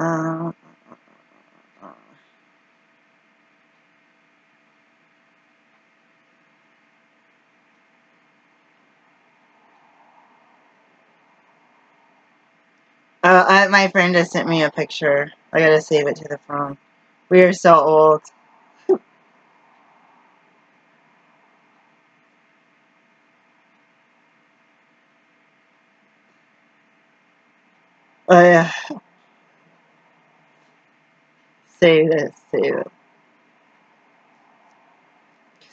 Uh, my friend just sent me a picture. I gotta save it to the phone. We are so old. Oh yeah. Save this, save it.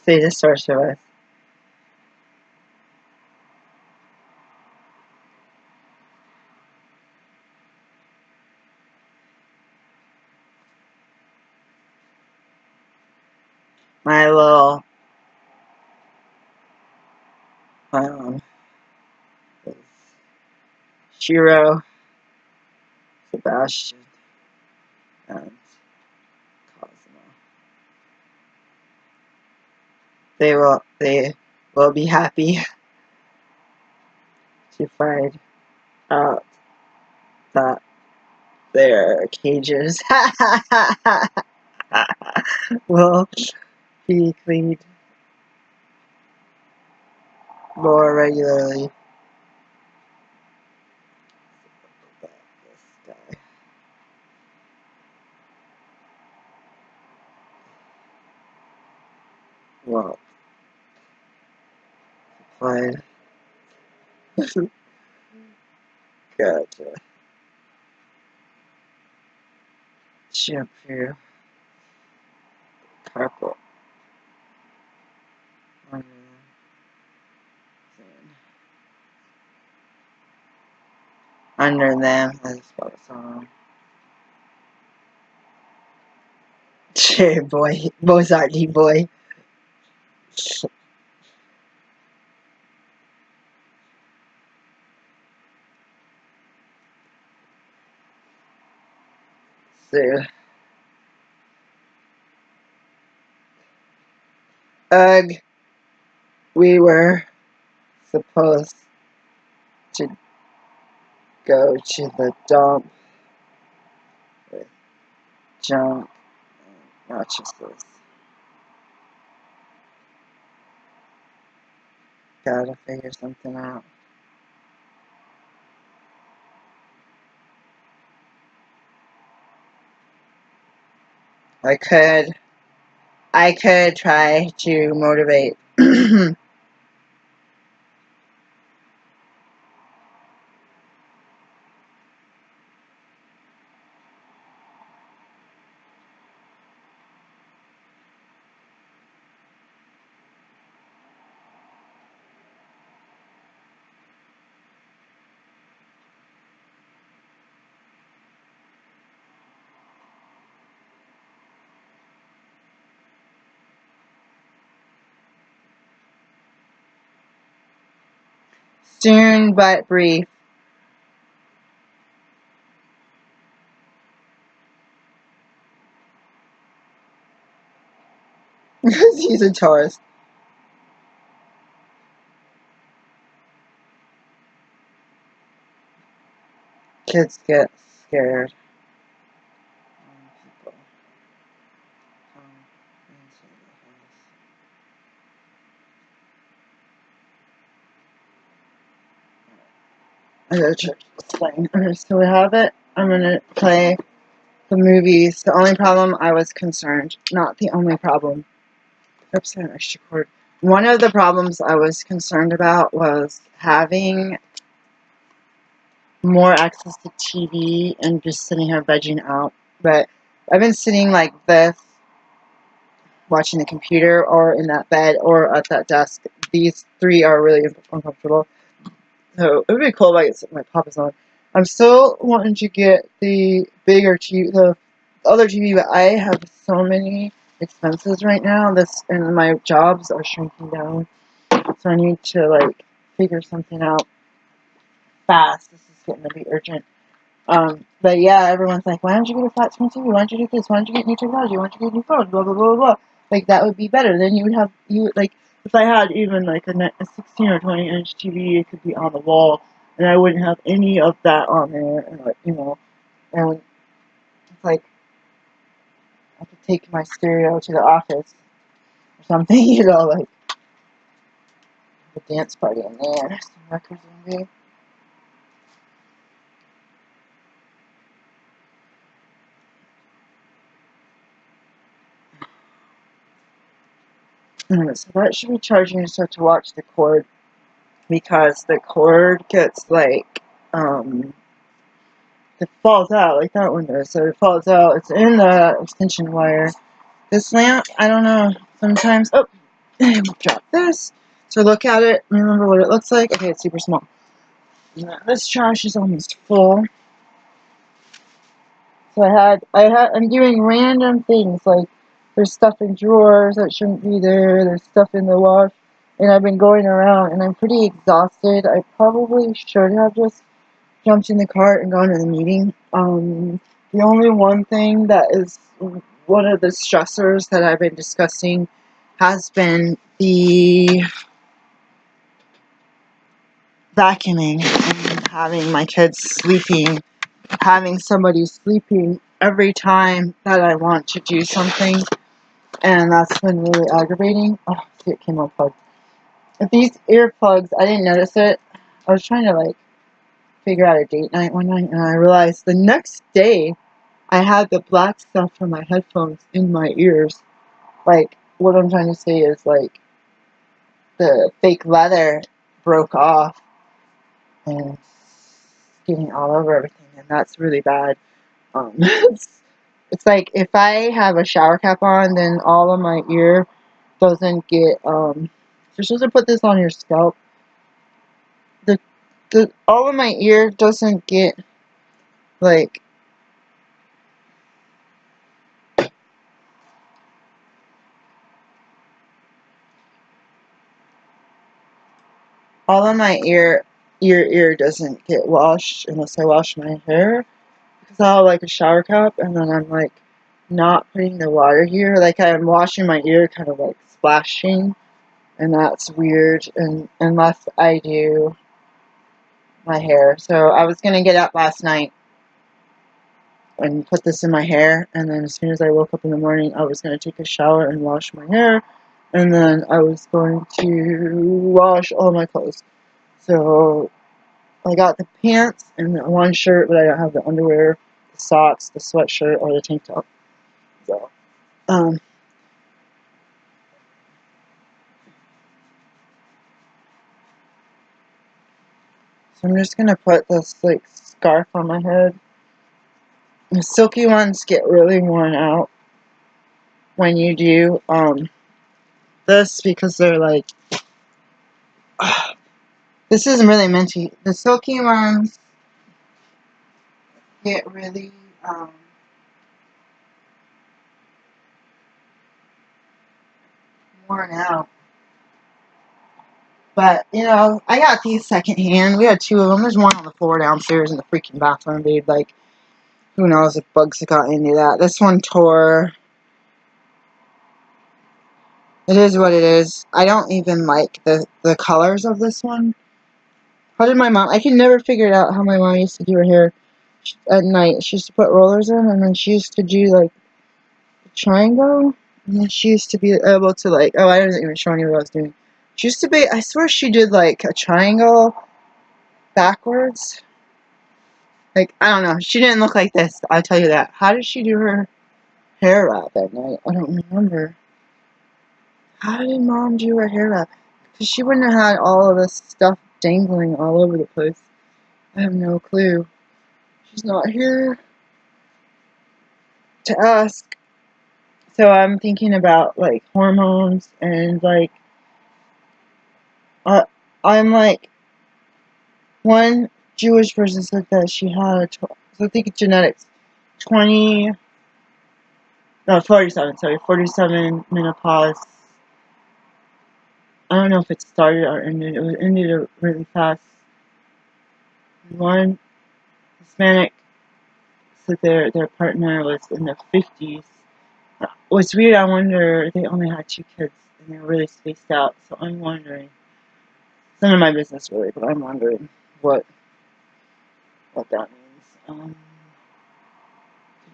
Save the source of us. My little um Shiro, Sebastian, and Cosmo. They will be happy to find out that their cages will be cleaned more regularly. But this guy. Well, fine. Gotcha. Shampoo. Carpet. Under Under them. I just got a song. Sure, boy. Mozart boy. So, ugh. We were supposed to go to the dump with junk and mattresses. Gotta figure something out. I could try to motivate. Soon but brief. He's a Taurus. Kids get scared when people come into the house. I gotta check this thing. Okay, so we have it. I'm gonna play the movies. The only problem I was concerned, not the only problem. Oops, I have an extra cord. One of the problems I was concerned about was having more access to TV and just sitting here vegging out. But I've been sitting like this, watching the computer or in that bed or at that desk. These three are really uncomfortable. So it would be cool if I could sit my papa's on. I'm still wanting to get the bigger TV, the other TV, but I have so many expenses right now. This and my jobs are shrinking down, so I need to like figure something out fast. This is getting to be urgent. But yeah, everyone's like, why don't you get a flat screen TV? Why don't you get this? Why don't you get new technology? Why don't you get a new phone? Blah blah blah blah. Like that would be better. Then you would like if I had even like a 16 or 20-inch TV, it could be on the wall, and I wouldn't have any of that on there, and like and It's like I could take my stereo to the office or something, you know, like the dance party in there. Some records in there. So that should be charging so to watch the cord, because the cord gets like it falls out like that one does. So it falls out. It's in the extension wire. This lamp, I don't know. Sometimes drop this. So look at it. Remember what it looks like. Okay, it's super small. This trash is almost full. So I'm doing random things, like there's stuff in drawers that shouldn't be there, there's stuff in the wash, and I've been going around and I'm pretty exhausted. I probably should have just jumped in the cart and gone to the meeting. The only one thing that is one of the stressors that I've been discussing has been the vacuuming and having my kids sleeping, having somebody sleeping every time that I want to do something, and that's been really aggravating. Oh, see, it came unplugged. If these earplugs, I didn't notice it. I was trying to like figure out a date night one night, and I realized the next day I had the black stuff from my headphones in my ears. Like, what I'm trying to say is like the fake leather broke off and it's getting all over everything, and that's really bad. It's like if I have a shower cap on, then all of my ear doesn't get. You're supposed to put this on your scalp. The all of my ear doesn't get like. All of my ear doesn't get washed unless I wash my hair, because I have like a shower cap, and then I'm like not putting the water here. Like I'm washing my ear, kind of like splashing, and that's weird. And unless I do my hair, so I was gonna get up last night and put this in my hair, and then as soon as I woke up in the morning, I was gonna take a shower and wash my hair, and then I was going to wash all my clothes. So I got the pants and the one shirt, but I don't have the underwear, the socks, the sweatshirt, or the tank top. So, so I'm just gonna put this like scarf on my head. The silky ones get really worn out when you do this, because they're like, this isn't really meant to. The silky ones get really worn out. But, you know, I got these secondhand. We had two of them. There's one on the floor downstairs in the freaking bathroom, babe. Like, who knows if bugs got into that. This one tore. It is what it is. I don't even like the colors of this one. How did my mom... I can never figure out how my mom used to do her hair at night. She used to put rollers in, and then she used to do, like, a triangle. And then she used to be able to, like... Oh, I wasn't even showing you what I was doing. She used to be... I swear she did, like, a triangle backwards. Like, I don't know. She didn't look like this. I'll tell you that. How did she do her hair wrap at night? I don't remember. How did Mom do her hair wrap? Because she wouldn't have had all of this stuff dangling all over the place. I have no clue. She's not here to ask. So I'm thinking about, like, hormones and, like, I'm, like, one Jewish person said that she had, so I think it's genetics, 47 menopause. I don't know if it started or ended. It ended really fast. One Hispanic said their partner was in their 50s. What's weird, I wonder, they only had 2 kids and they were really spaced out. So I'm wondering, it's none of my business really, but I'm wondering what that means.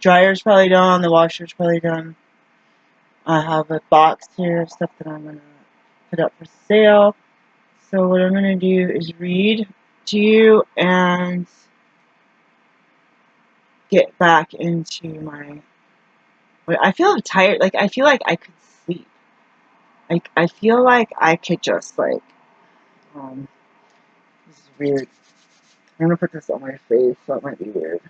dryer's probably done. The washer's probably done. I have a box here of stuff that I'm going to put up for sale. So what I'm going to do is read to you and get back into my... I feel tired. Like, I feel like I could sleep. Like, I feel like I could just, like... this is weird. I'm going to put this on my face, so it might be weird.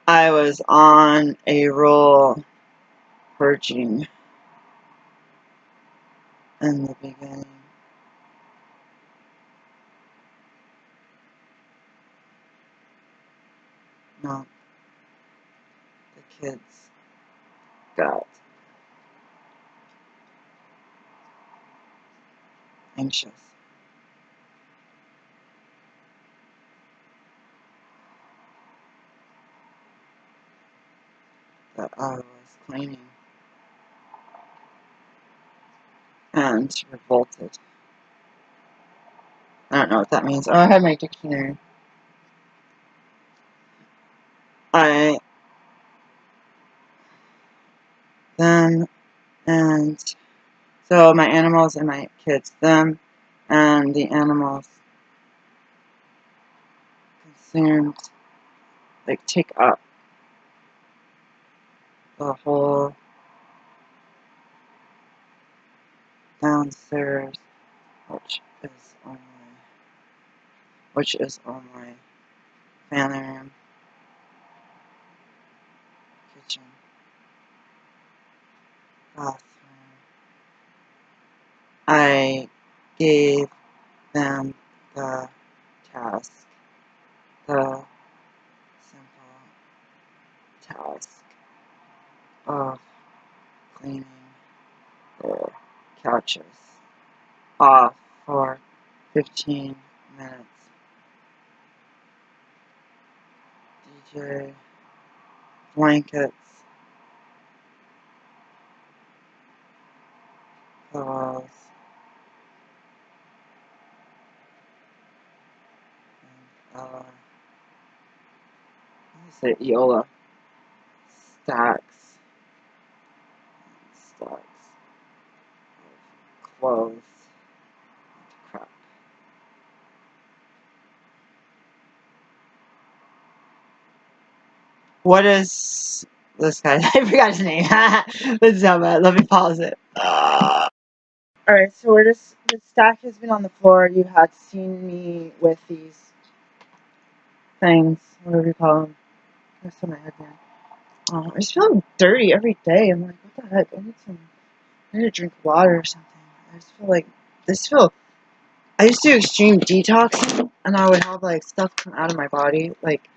I was on a roll purging in the beginning. No, the kids got anxious. That I was cleaning and revolted. I don't know what that means. Oh, I have my dictionary. Them, and so my animals and my kids, them, and the animals consumed, like, take up the whole downstairs, which is only family room, kitchen, bathroom. I gave them the task, the simple task of cleaning their couches off for 15 minutes. DJ, blankets, pillows, and say Eola, stacks of clothes, crap. What is this guy? I forgot his name. Let's have it. Let me pause it. Alright, so this stack has been on the floor. You had seen me with these things, whatever you call them. That's on my head now. I just feel dirty every day. I'm like, what the heck? I need to drink water or something. I just feel like I used to do extreme detoxing, and I would have, like, stuff come out of my body. Like,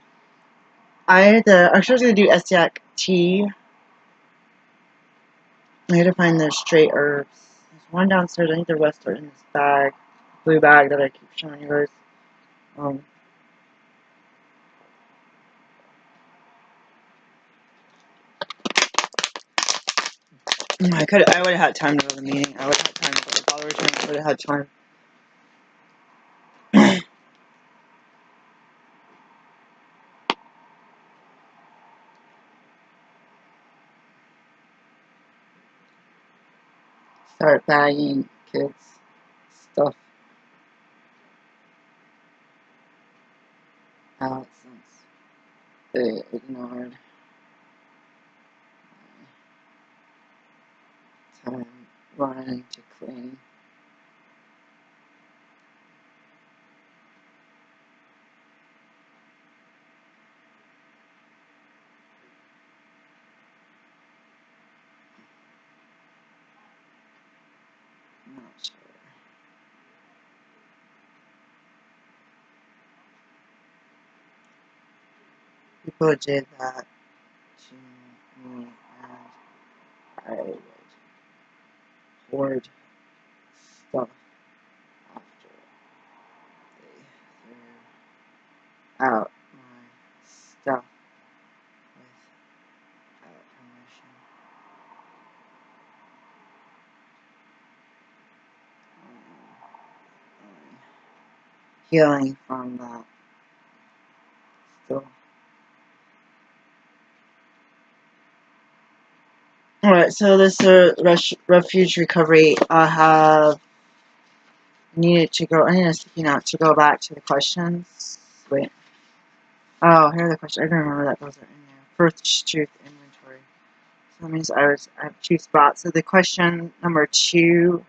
I was going to do Estiac tea. I had to find the straight herbs. There's one downstairs. I think they're Western in this bag, blue bag that I keep showing you guys. I would have had time to go to the meeting. I would have had time to go to the Dollar Tree. I would have had time. Start bagging kids' stuff out since they ignored time running to clean. I'm not sure. People did that to me, and I would hoard stuff after they threw out my stuff without permission. healing from that. So, alright, so this refuge recovery, I have needed to go. I need a sticky note to go back to the questions. Wait. Oh, here are the questions. I don't remember that those are in there. First truth inventory. So that means I have 2 spots. So the question number 2.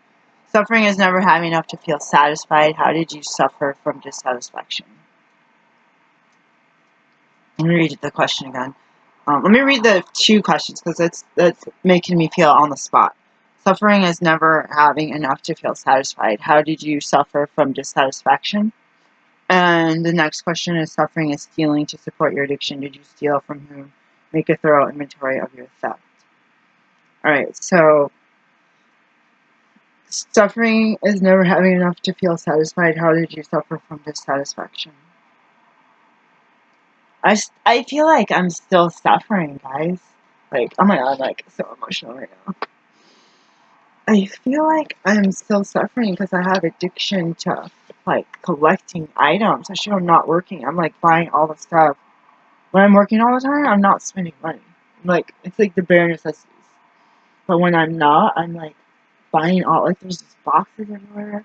Suffering is never having enough to feel satisfied. How did you suffer from dissatisfaction? Let me read the question again. Let me read the 2 questions because that's making me feel on the spot. Suffering is never having enough to feel satisfied. How did you suffer from dissatisfaction? And the next question is, suffering is stealing to support your addiction. Did you steal from whom? Make a thorough inventory of your theft. Alright, so suffering is never having enough to feel satisfied. How did you suffer from dissatisfaction? I feel like I'm still suffering, guys. Like, oh my god, I'm like so emotional right now. I feel like I'm still suffering because I have addiction to like collecting items. Actually, I'm not working. I'm like buying all the stuff. When I'm working all the time, I'm not spending money. Like, it's like the bare necessities. But when I'm not, I'm like buying all, like there's just boxes everywhere.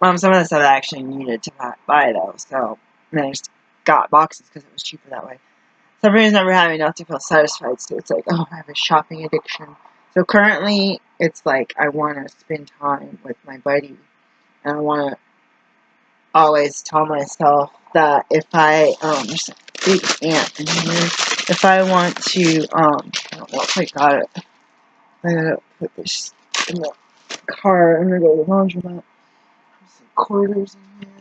Some of the stuff I actually needed to buy though, so I just got boxes because it was cheaper that way. Suffering is never having enough to feel satisfied, so it's like, oh, I have a shopping addiction. So currently, it's like I want to spend time with my buddy, and I want to always tell myself that if I, there's a big ant in here, if I want to, I don't know if I got it. I gotta put this in the car. I'm gonna go to the laundromat. There's some quarters in here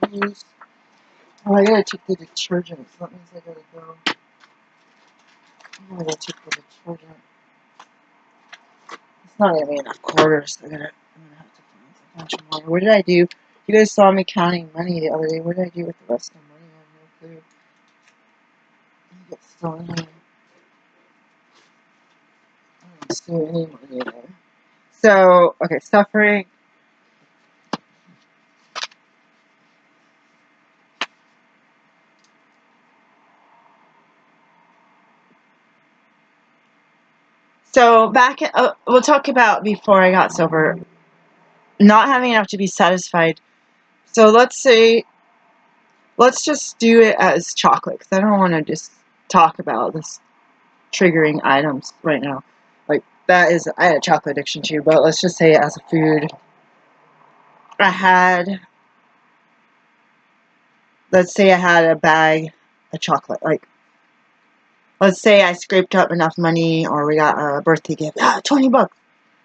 that I'm gonna use. Oh, I gotta take the detergent, so that means I gotta go. I gotta take the detergent. It's not gonna be enough quarters. I'm gonna have to find a bunch more. What did I do? You guys saw me counting money the other day. What did I do with the rest of the money? I have no clue. I get still in here. I don't see any money there. So, okay, suffering. So back, we'll talk about before I got sober, not having enough to be satisfied. So let's just do it as chocolate, because I don't want to just talk about this triggering items right now. Like, I had a chocolate addiction too, but let's just say it as a food. Let's say I had a bag of chocolate. Like, let's say I scraped up enough money, or we got a birthday gift. $20.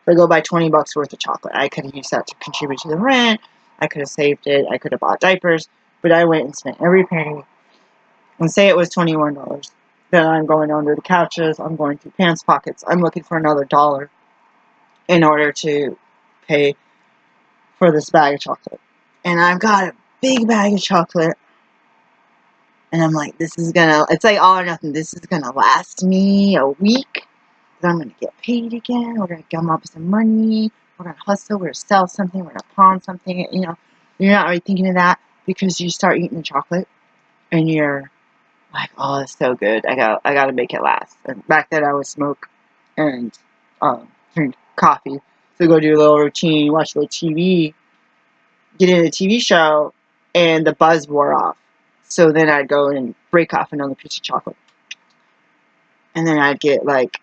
I go buy $20 worth of chocolate. I could have used that to contribute to the rent. I could have saved it. I could have bought diapers. But I went and spent every penny. And say it was $21. Then I'm going under the couches. I'm going through pants pockets. I'm looking for another dollar in order to pay for this bag of chocolate. And I've got a big bag of chocolate. And I'm like, it's like all or nothing. This is going to last me a week. I'm going to get paid again. We're going to come up with some money. We're going to hustle. We're going to sell something. We're going to pawn something. You know, you're not really thinking of that because you start eating the chocolate and you're like, oh, it's so good. I got to make it last. And back then I would smoke and drink coffee. So go do a little routine, watch a little TV, get in a TV show, and the buzz wore off. So then I'd go and break off another piece of chocolate. And then I'd get like,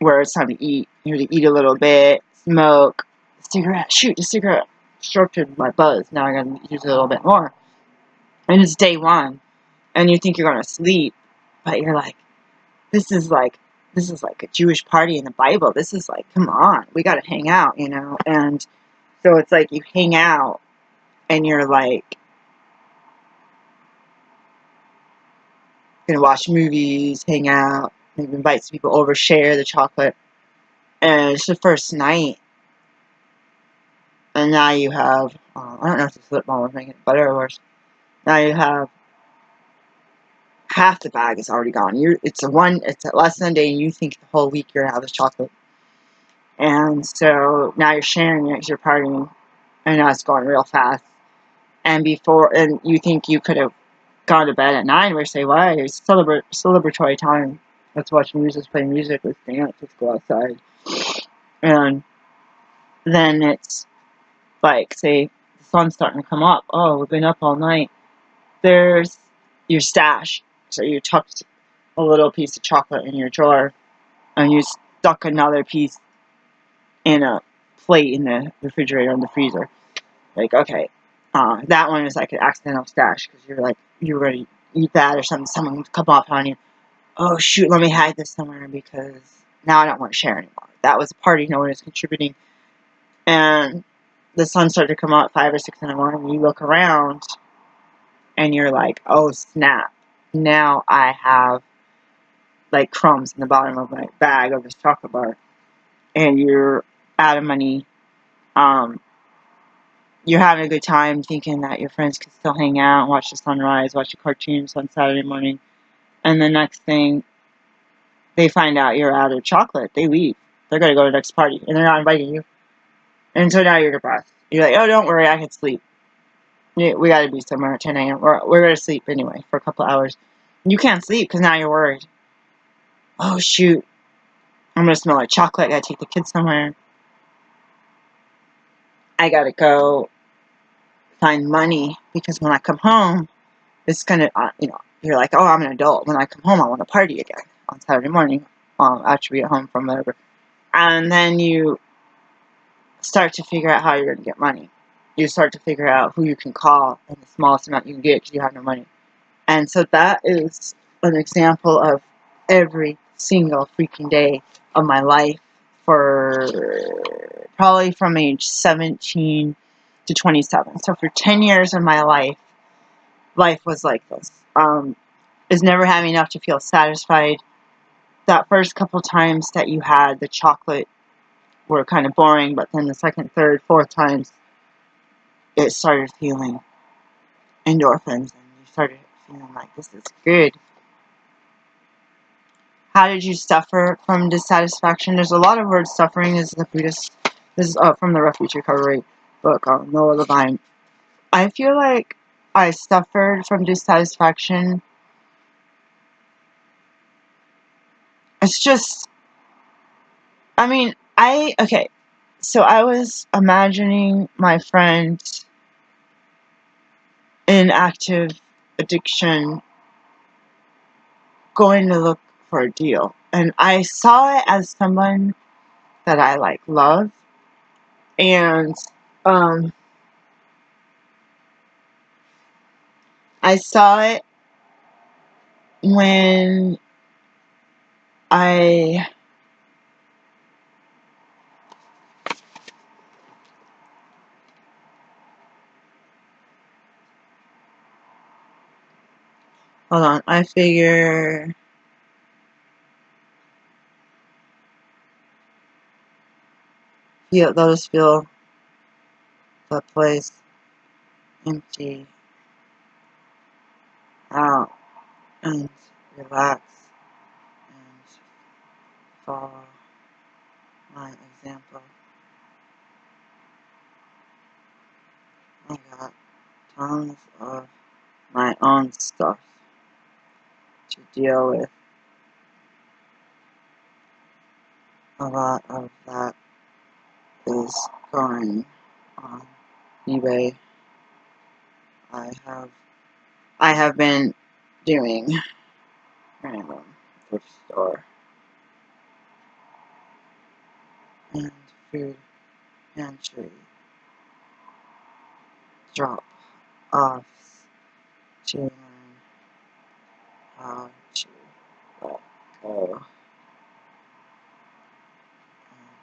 where it's time to eat. You know, to eat a little bit, smoke, cigarette, shoot the cigarette, disrupted my buzz. Now I gotta use a little bit more. And it's day one, and you think you're gonna sleep, but you're like, this is like a Jewish party in the Bible. This is like, come on, we gotta hang out, you know? And so it's like you hang out, and you're like, gonna watch movies, hang out, maybe invite some people over, share the chocolate. And it's the first night. And now you have, I don't know if the flip ball was making it better or worse. Now you have half the bag is already gone. It's at less than a day, and you think the whole week you're gonna have this chocolate. And so now you're sharing it because you're partying, and now it's going real fast. and you think you could have gone to bed at 9, we say, why? It's celebratory time. Let's watch music, let's play music, let's dance, let's go outside. And then it's like, say, the sun's starting to come up. Oh, we've been up all night. There's your stash. So you tucked a little piece of chocolate in your drawer, and you stuck another piece in a plate in the refrigerator in the freezer. Like, okay, that one is like an accidental stash because you're like, you were ready to eat that or something. Someone would come up on you. Oh, shoot, let me hide this somewhere because now I don't want to share anymore. That was a party no one is contributing. And the sun started to come out at 5 or 6 in the morning. You look around and you're like, oh, snap. Now I have like crumbs in the bottom of my bag of this chocolate bar. And you're out of money. You're having a good time thinking that your friends can still hang out, watch the sunrise, watch the cartoons on Saturday morning. And the next thing, they find out you're out of chocolate. They leave. They're going to go to the next party. And they're not inviting you. And so now you're depressed. You're like, oh, don't worry, I can sleep. We got to be somewhere at 10 a.m. We're going to sleep anyway for a couple hours. You can't sleep because now you're worried. Oh, shoot. I'm going to smell like chocolate. I got to take the kids somewhere. I got to go find money because when I come home, it's going to, you're like, oh, I'm an adult. When I come home, I want to party again on Saturday morning after we get home from whatever. And then you start to figure out how you're going to get money. You start to figure out who you can call and the smallest amount you can get because you have no money. And so that is an example of every single freaking day of my life for probably from age 17 to 27. So for 10 years of my life was like this. Is never having enough to feel satisfied. That first couple times that you had the chocolate were kind of boring, but then the second, third, fourth times it started feeling endorphins and you started feeling like this is good. How did you suffer from dissatisfaction? There's a lot of words. Suffering is the Buddhist. This is from the Refuge recovery book, Noah Levine. I feel like I suffered from dissatisfaction. It's just, okay. So I was imagining my friend in active addiction going to look for a deal. And I saw it as someone that I love. And I saw it when hold on, I figure they'll just feel the place empty out and relax and follow my example. I got tons of my own stuff to deal with. A lot of that is going on eBay. I have been doing random thrift store and food pantry drop offs to learn how to let go and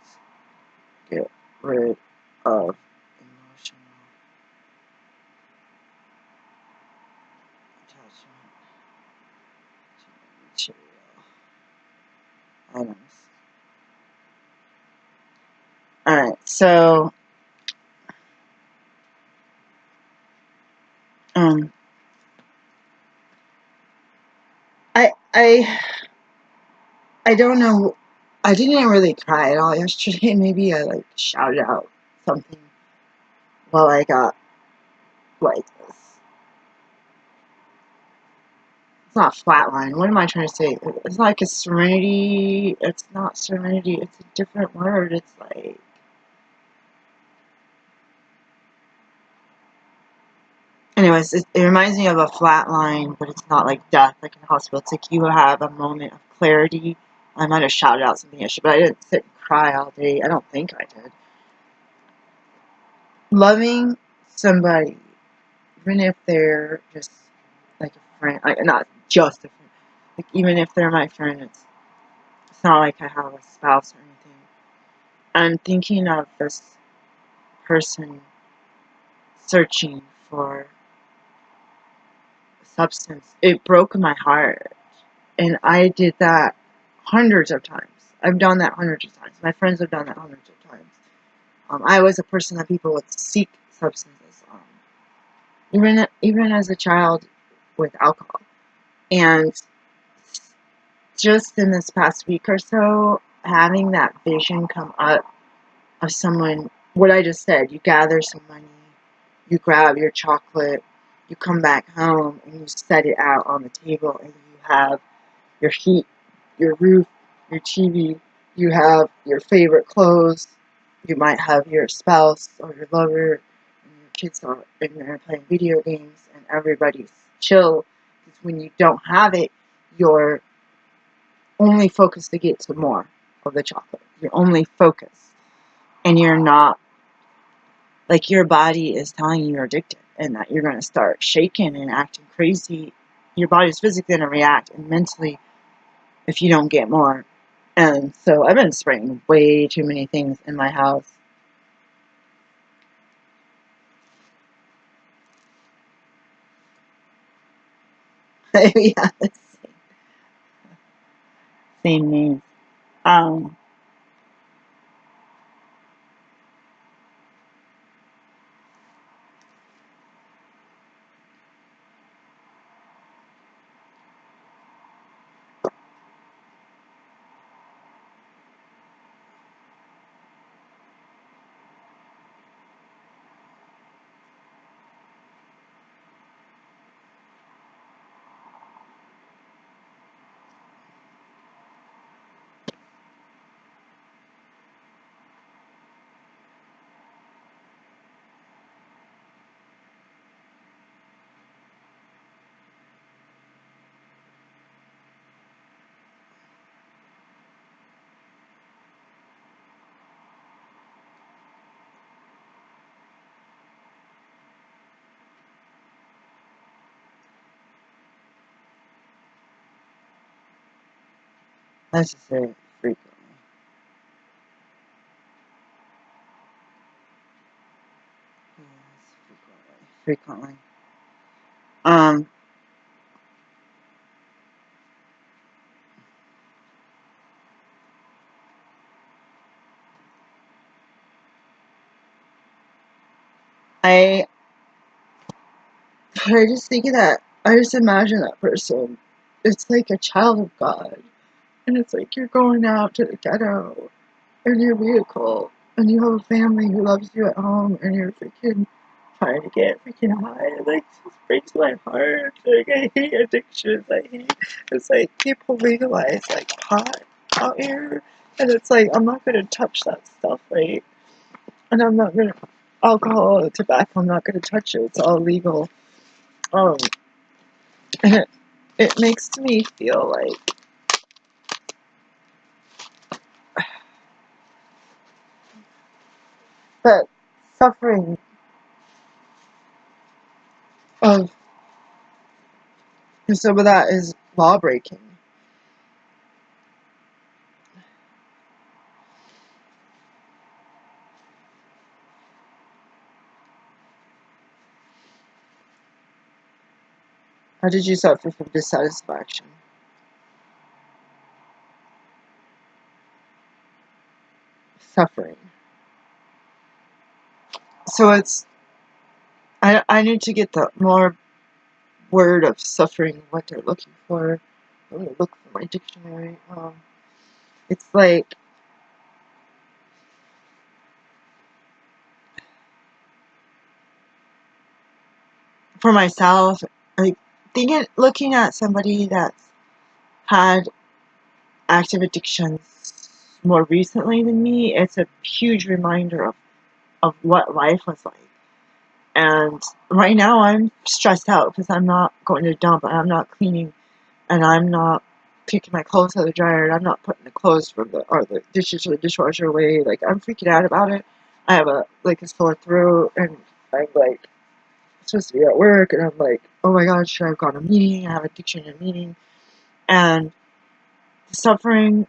get rid of emotional attachment to material items. Alright, so I don't know. I didn't really cry at all yesterday. Maybe I shouted out something while I got like this. It's not flatline. What am I trying to say? It's like a serenity. It's not serenity. It's a different word. It's like, anyways, it reminds me of a flat line, but it's not like death, like in a hospital. It's like you have a moment of clarity. I might have shouted out something yesterday, but I didn't sit and cry all day. I don't think I did. Loving somebody, even if they're just like a friend, like not just a friend, like even if they're my friend, it's not like I have a spouse or anything. I'm thinking of this person searching for substance. It broke my heart. And I did that hundreds of times. I've done that hundreds of times. My friends have done that hundreds of times. I was a person that people would seek substances. Even as a child with alcohol. And just in this past week or so, having that vision come up of someone, what I just said, you gather some money, you grab your chocolate, you come back home and you set it out on the table and you have your heat, your roof, your TV, you have your favorite clothes, you might have your spouse or your lover, and your kids are in there playing video games and everybody's chill. Because when you don't have it, you're only focused to get to more of the chocolate. You're only focused. And you're not, like your body is telling you you're addicted and that you're going to start shaking and acting crazy. Your body's physically going to react and mentally if you don't get more. And so I've been spraying way too many things in my house. Yeah, same names. Um, let's just say frequently. Yes, frequently. Um, I I just think of that. I just imagine that person. It's like a child of God, and it's like you're going out to the ghetto in your vehicle, and you have a family who loves you at home, and you're freaking trying to get freaking high. It like just breaks my heart. Like I hate addictions. I hate. It's like people legalize like pot out here, and it's like I'm not gonna touch that stuff, right? And I'm not gonna alcohol, tobacco. I'm not gonna touch it. It's all legal. Um, and it makes me feel like that suffering of, and some of that is law breaking. How did you suffer from dissatisfaction? Suffering. So it's, I need to get the more word of suffering, what they're looking for. Let me look for my dictionary. It's like, for myself, like looking at somebody that's had active addictions more recently than me, it's a huge reminder of what life was like. And right now I'm stressed out because I'm not going to dump and I'm not cleaning and I'm not taking my clothes out of the dryer and I'm not putting the clothes or the dishes or the dishwasher away. Like, I'm freaking out about it. I have a sore throat and I'm like supposed to be at work and I'm like, oh my god, should I have gone to a meeting? I have addiction in a meeting. And the suffering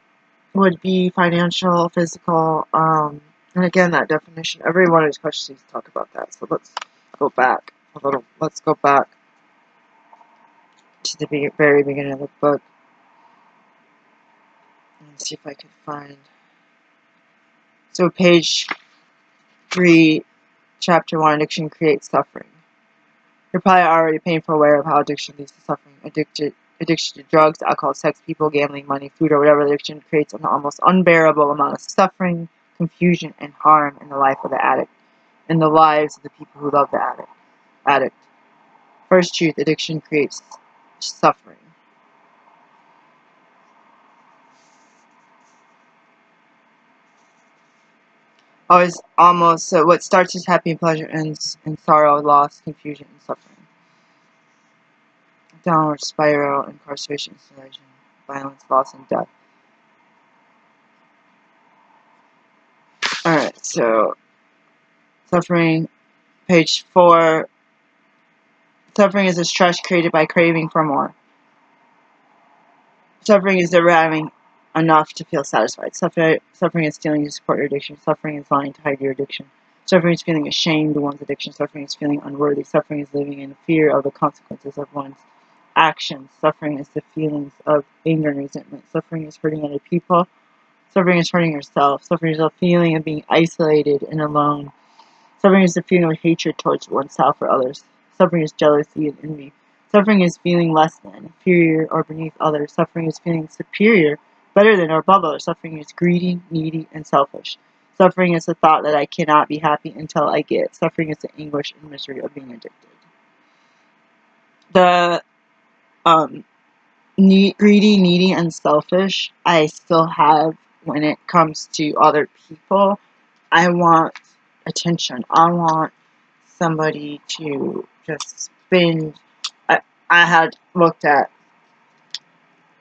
would be financial, physical, and again, that definition. Every one of these questions talk about that. So let's go back a little. Let's go back to the very beginning of the book and see if I can find. So page 3, chapter 1, addiction creates suffering. You're probably already painfully aware of how addiction leads to suffering. Addiction to drugs, alcohol, sex, people, gambling, money, food, or whatever addiction creates an almost unbearable amount of suffering, confusion, and harm in the life of the addict, and the lives of the people who love the addict. First truth, addiction creates suffering. Always, almost, so what starts as happy and pleasure ends in sorrow, loss, confusion, and suffering. Downward spiral, incarceration, isolation, violence, loss, and death. Alright, so suffering, page 4. Suffering is a stress created by craving for more. Suffering is never having enough to feel satisfied. Suffering is stealing to support your addiction. Suffering is lying to hide your addiction. Suffering is feeling ashamed of one's addiction. Suffering is feeling unworthy. Suffering is living in fear of the consequences of one's actions. Suffering is the feelings of anger and resentment. Suffering is hurting other people. Suffering is hurting yourself. Suffering is a feeling of being isolated and alone. Suffering is the feeling of hatred towards oneself or others. Suffering is jealousy and envy. Suffering is feeling less than, inferior, or beneath others. Suffering is feeling superior, better than, or above others. Suffering is greedy, needy, and selfish. Suffering is the thought that I cannot be happy until I get. Suffering is the anguish and misery of being addicted. The greedy, needy, and selfish I still have when it comes to other people. I want attention. I want somebody to just spend. I had looked at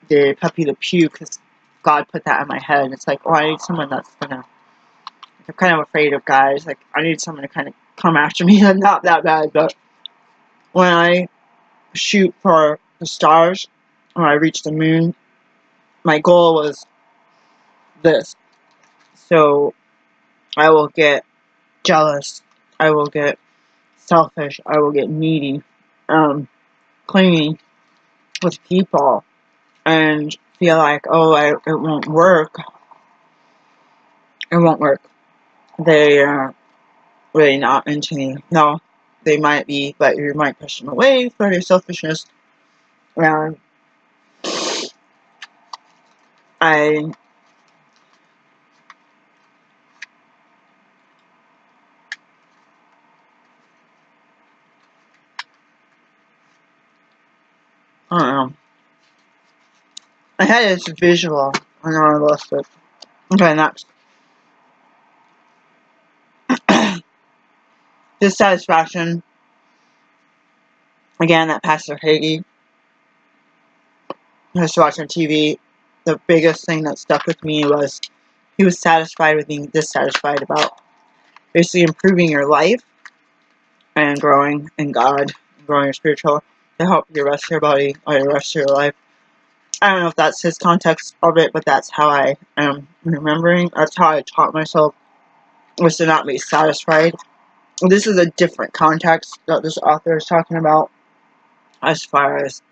the Puppy the Pew because God put that in my head. And it's like, oh, I need someone that's gonna. Like, I'm kind of afraid of guys. Like, I need someone to kind of come after me. I'm not that bad, but when I shoot for the stars, when I reach the moon, my goal was this. So I will get jealous. I will get selfish. I will get needy, clingy with people, and feel like, oh, it won't work. It won't work. They are really not into me. No, they might be, but you might push them away for their selfishness. And I don't know. I had this visual. I know I lost it. Okay, next. Dissatisfaction. Again, that Pastor Hagee. I was watching TV. The biggest thing that stuck with me was he was satisfied with being dissatisfied about basically improving your life and growing in God, growing your spiritual to help your rest of your body or the rest of your life. I don't know if that's his context of it, but that's how I am remembering. That's how I taught myself, was to not be satisfied. This is a different context that this author is talking about, as far as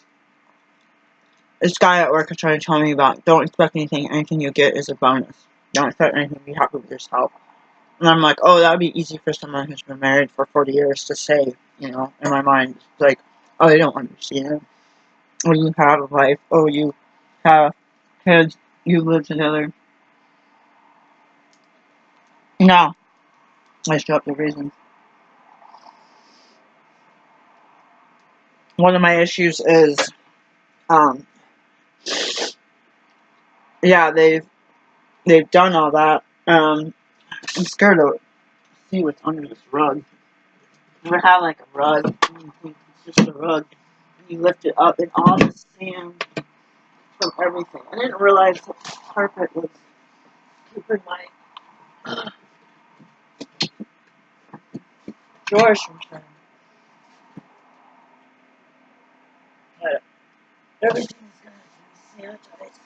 this guy at work is trying to tell me about, don't expect anything you get is a bonus. Don't expect anything, be happy with yourself. And I'm like, oh, that would be easy for someone who's been married for 40 years to say, in my mind. It's like, oh, they don't understand. Oh, you have a life. Oh, you have kids. You live together. No. I show up the reasons. one of my issues is, yeah, they've done all that. I'm scared to see what's under this rug. You ever have like a rug, and you think it's just a rug, and you lift it up, and all the sand from everything. I didn't realize the carpet was keeping my drawers from turning. But everything's gonna be sanitized.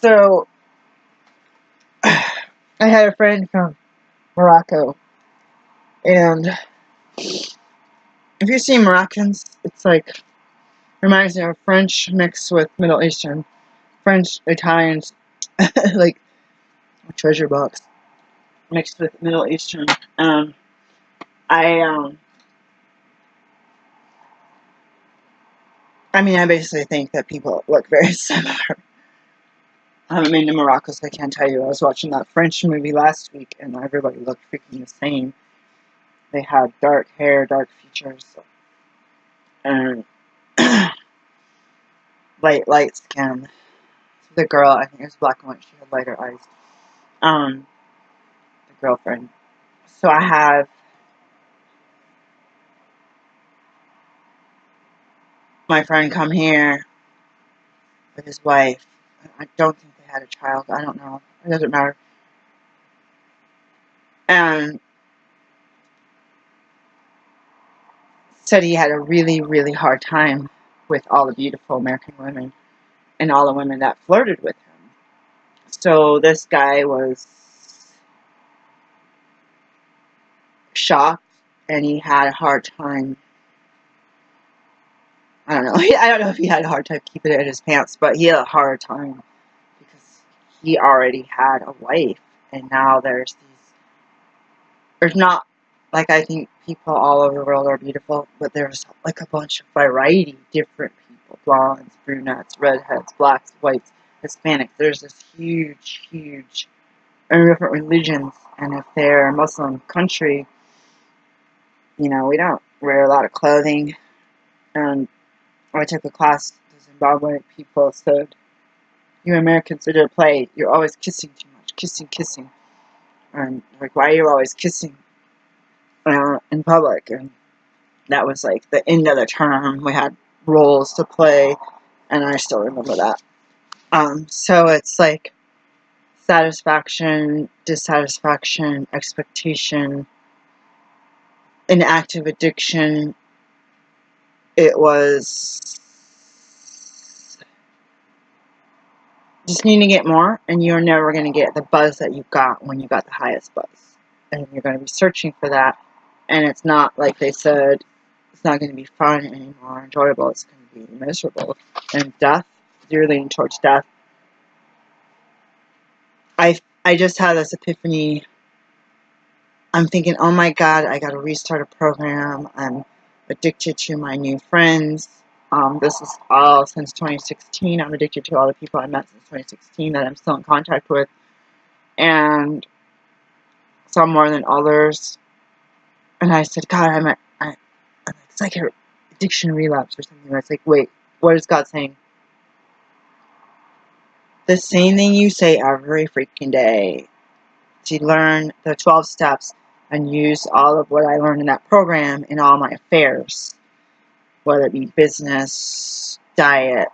So, I had a friend from Morocco, and if you see Moroccans, it's like, reminds me of French mixed with Middle Eastern. French, Italians, like a treasure box mixed with Middle Eastern. I I mean, I basically think that people look very similar. I haven't been to Morocco, so I can't tell you. I was watching that French movie last week, and everybody looked freaking the same. They had dark hair, dark features, and light skin. The girl, I think it was black and white. She had lighter eyes. The girlfriend. So I have my friend come here with his wife. I don't think they had a child. I don't know. It doesn't matter. And said he had a really, really hard time with all the beautiful American women and all the women that flirted with him. So this guy was shocked, and he had a hard time. I don't know. I don't know if he had a hard time keeping it in his pants, but he had a hard time because he already had a wife, and now there's not, like, I think people all over the world are beautiful, but there's like a bunch of variety, different people, blondes, brunettes, redheads, blacks, whites, Hispanics. There's this huge, different religions, and if they're a Muslim country, we don't wear a lot of clothing. And I took a class, the Zimbabwe people said, you Americans did a play, you're always kissing too much, kissing. And like, why are you always kissing in public? And that was like the end of the term. We had roles to play, and I still remember that. So it's like satisfaction, dissatisfaction, expectation, an active addiction. It was just need to get more, and you're never going to get the buzz that you got when you got the highest buzz. And you're going to be searching for that, and it's not like they said, it's not going to be fun anymore, enjoyable, it's going to be miserable. And death, you're leaning towards death. I just had this epiphany. I'm thinking, oh my God, I got to restart a program. I'm addicted to my new friends. This is all since 2016. I'm addicted to all the people I met since 2016 that I'm still in contact with. And some more than others. And I said, God, it's like an addiction relapse or something. It's like, wait, what is God saying? The same thing you say every freaking day. To learn the 12 steps and use all of what I learned in that program in all my affairs. Whether it be business, diet,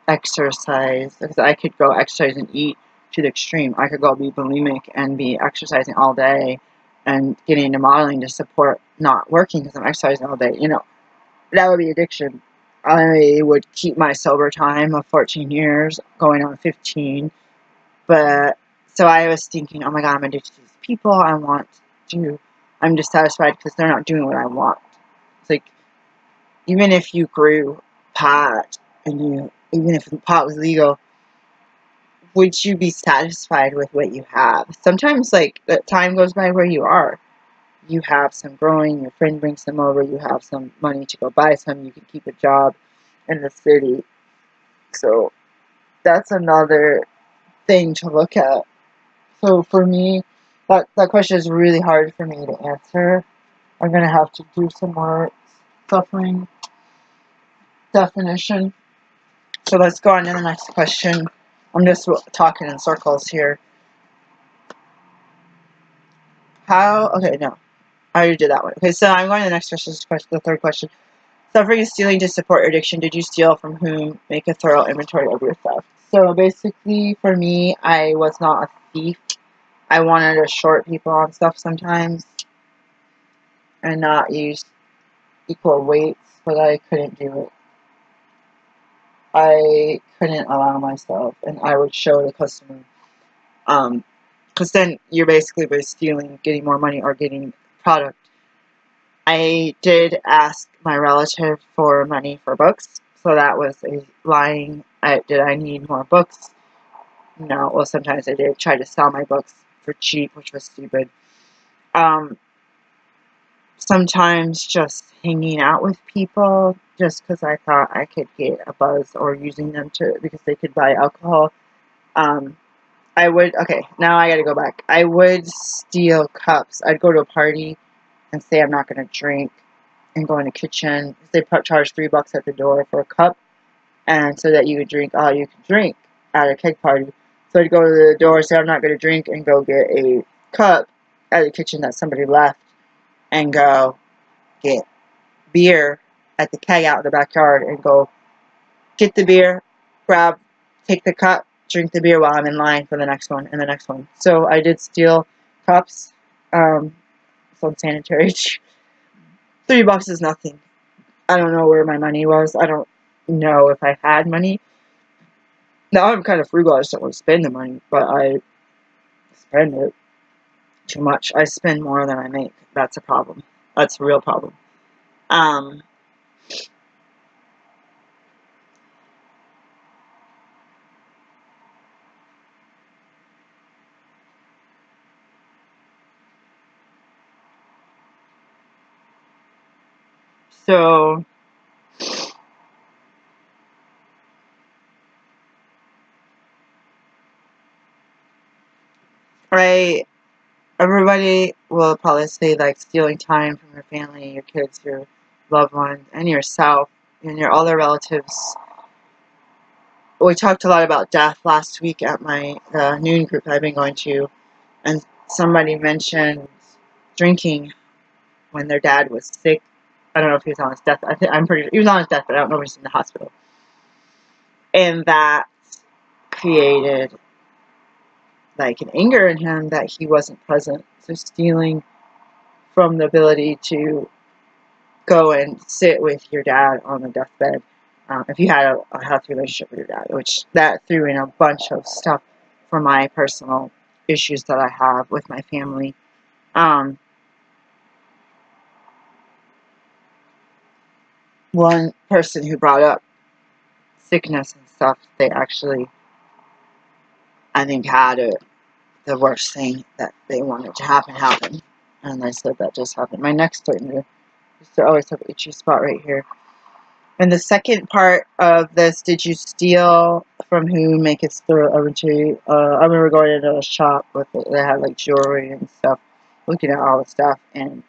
exercise. Because I could go exercise and eat to the extreme. I could go be bulimic and be exercising all day and getting into modeling to support not working because I'm exercising all day. That would be addiction. I would keep my sober time of 14 years, going on 15. But, so I was thinking, oh my God, I'm addicted to these people. I'm dissatisfied because they're not doing what I want. It's like, even if you grew pot, even if the pot was legal, would you be satisfied with what you have? Sometimes, like, the time goes by where you are. You have some growing, your friend brings some over, you have some money to go buy some, you can keep a job in the city. So that's another thing to look at. So for me, that question is really hard for me to answer. I'm going to have to do some more suffering definition. So let's go on to the next question. I'm just talking in circles here. How? Okay, no. I already did that one. Okay, so I'm going to the next question, the third question. Suffering and stealing to support your addiction. Did you steal from whom? Make a thorough inventory of your theft. So basically, for me, I was not a thief. I wanted to short people on stuff sometimes and not use equal weights, but I couldn't do it. I couldn't allow myself, and I would show the customer. Because then you're basically by stealing, getting more money, or getting product. I did ask my relative for money for books, so that was a lying. Did I need more books? No. Well, sometimes I did try to sell my books for cheap, which was stupid. Sometimes just hanging out with people, just because I thought I could get a buzz, or using them because they could buy alcohol. I would. Okay, now I got to go back. I would steal cups. I'd go to a party and say I'm not going to drink, and go in the kitchen. They charge $3 at the door for a cup, and so that you could drink all you could drink at a keg party. So I'd go to the door, say I'm not going to drink, and go get a cup at the kitchen that somebody left, and go get beer at the keg out in the backyard, and go get the beer, take the cup, drink the beer while I'm in line for the next one and the next one. So I did steal cups. It's unsanitary. $3 is nothing. I don't know where my money was. I don't know if I had money. Now I'm kind of frugal. I just don't want to spend the money, but I spend it too much. I spend more than I make. That's a problem. That's a real problem. So everybody will probably say, like, stealing time from your family, your kids, your loved ones, and yourself, and your other relatives. We talked a lot about death last week at my noon group I've been going to, and somebody mentioned drinking when their dad was sick. I don't know if he was on his death. I'm pretty sure he was on his death, but I don't know if he's in the hospital. And that created like an anger in him that he wasn't present. So stealing from the ability to go and sit with your dad on the deathbed, if you had a healthy relationship with your dad, which that threw in a bunch of stuff for my personal issues that I have with my family. One person who brought up sickness and stuff, they actually, I think, had the worst thing that they wanted to happen. And I said that just happened. My neck's starting to always have an itchy spot right here. And the second part of this, did you steal from who? Make it through inventory. I remember going into a shop with they had like jewelry and stuff, looking at all the stuff, and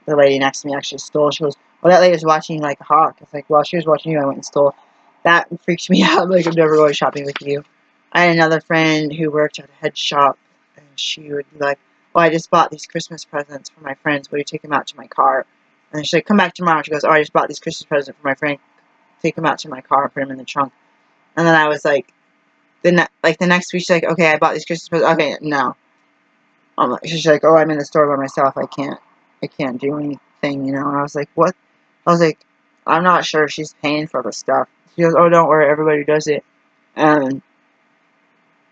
the lady next to me actually stole. She goes, "Well, that lady was watching like a hawk." It's like, "Well, she was watching you. I went and stole." That freaks me out. Like, I'm never going shopping with you. I had another friend who worked at a head shop, and she would be like, "Well, I just bought these Christmas presents for my friends. Will you take them out to my car?" And she's like, "Come back tomorrow." She goes, "Oh, I just bought these Christmas presents for my friend. Take them out to my car, put them in the trunk." And then I was like, the next week, she's like, "Okay, I bought these Christmas presents." Okay, no. She's like, "Oh, I'm in the store by myself. I can't do anything, you know." And I was like, "What?" I was like, "I'm not sure if she's paying for the stuff." She goes, "Oh, don't worry, everybody does it." And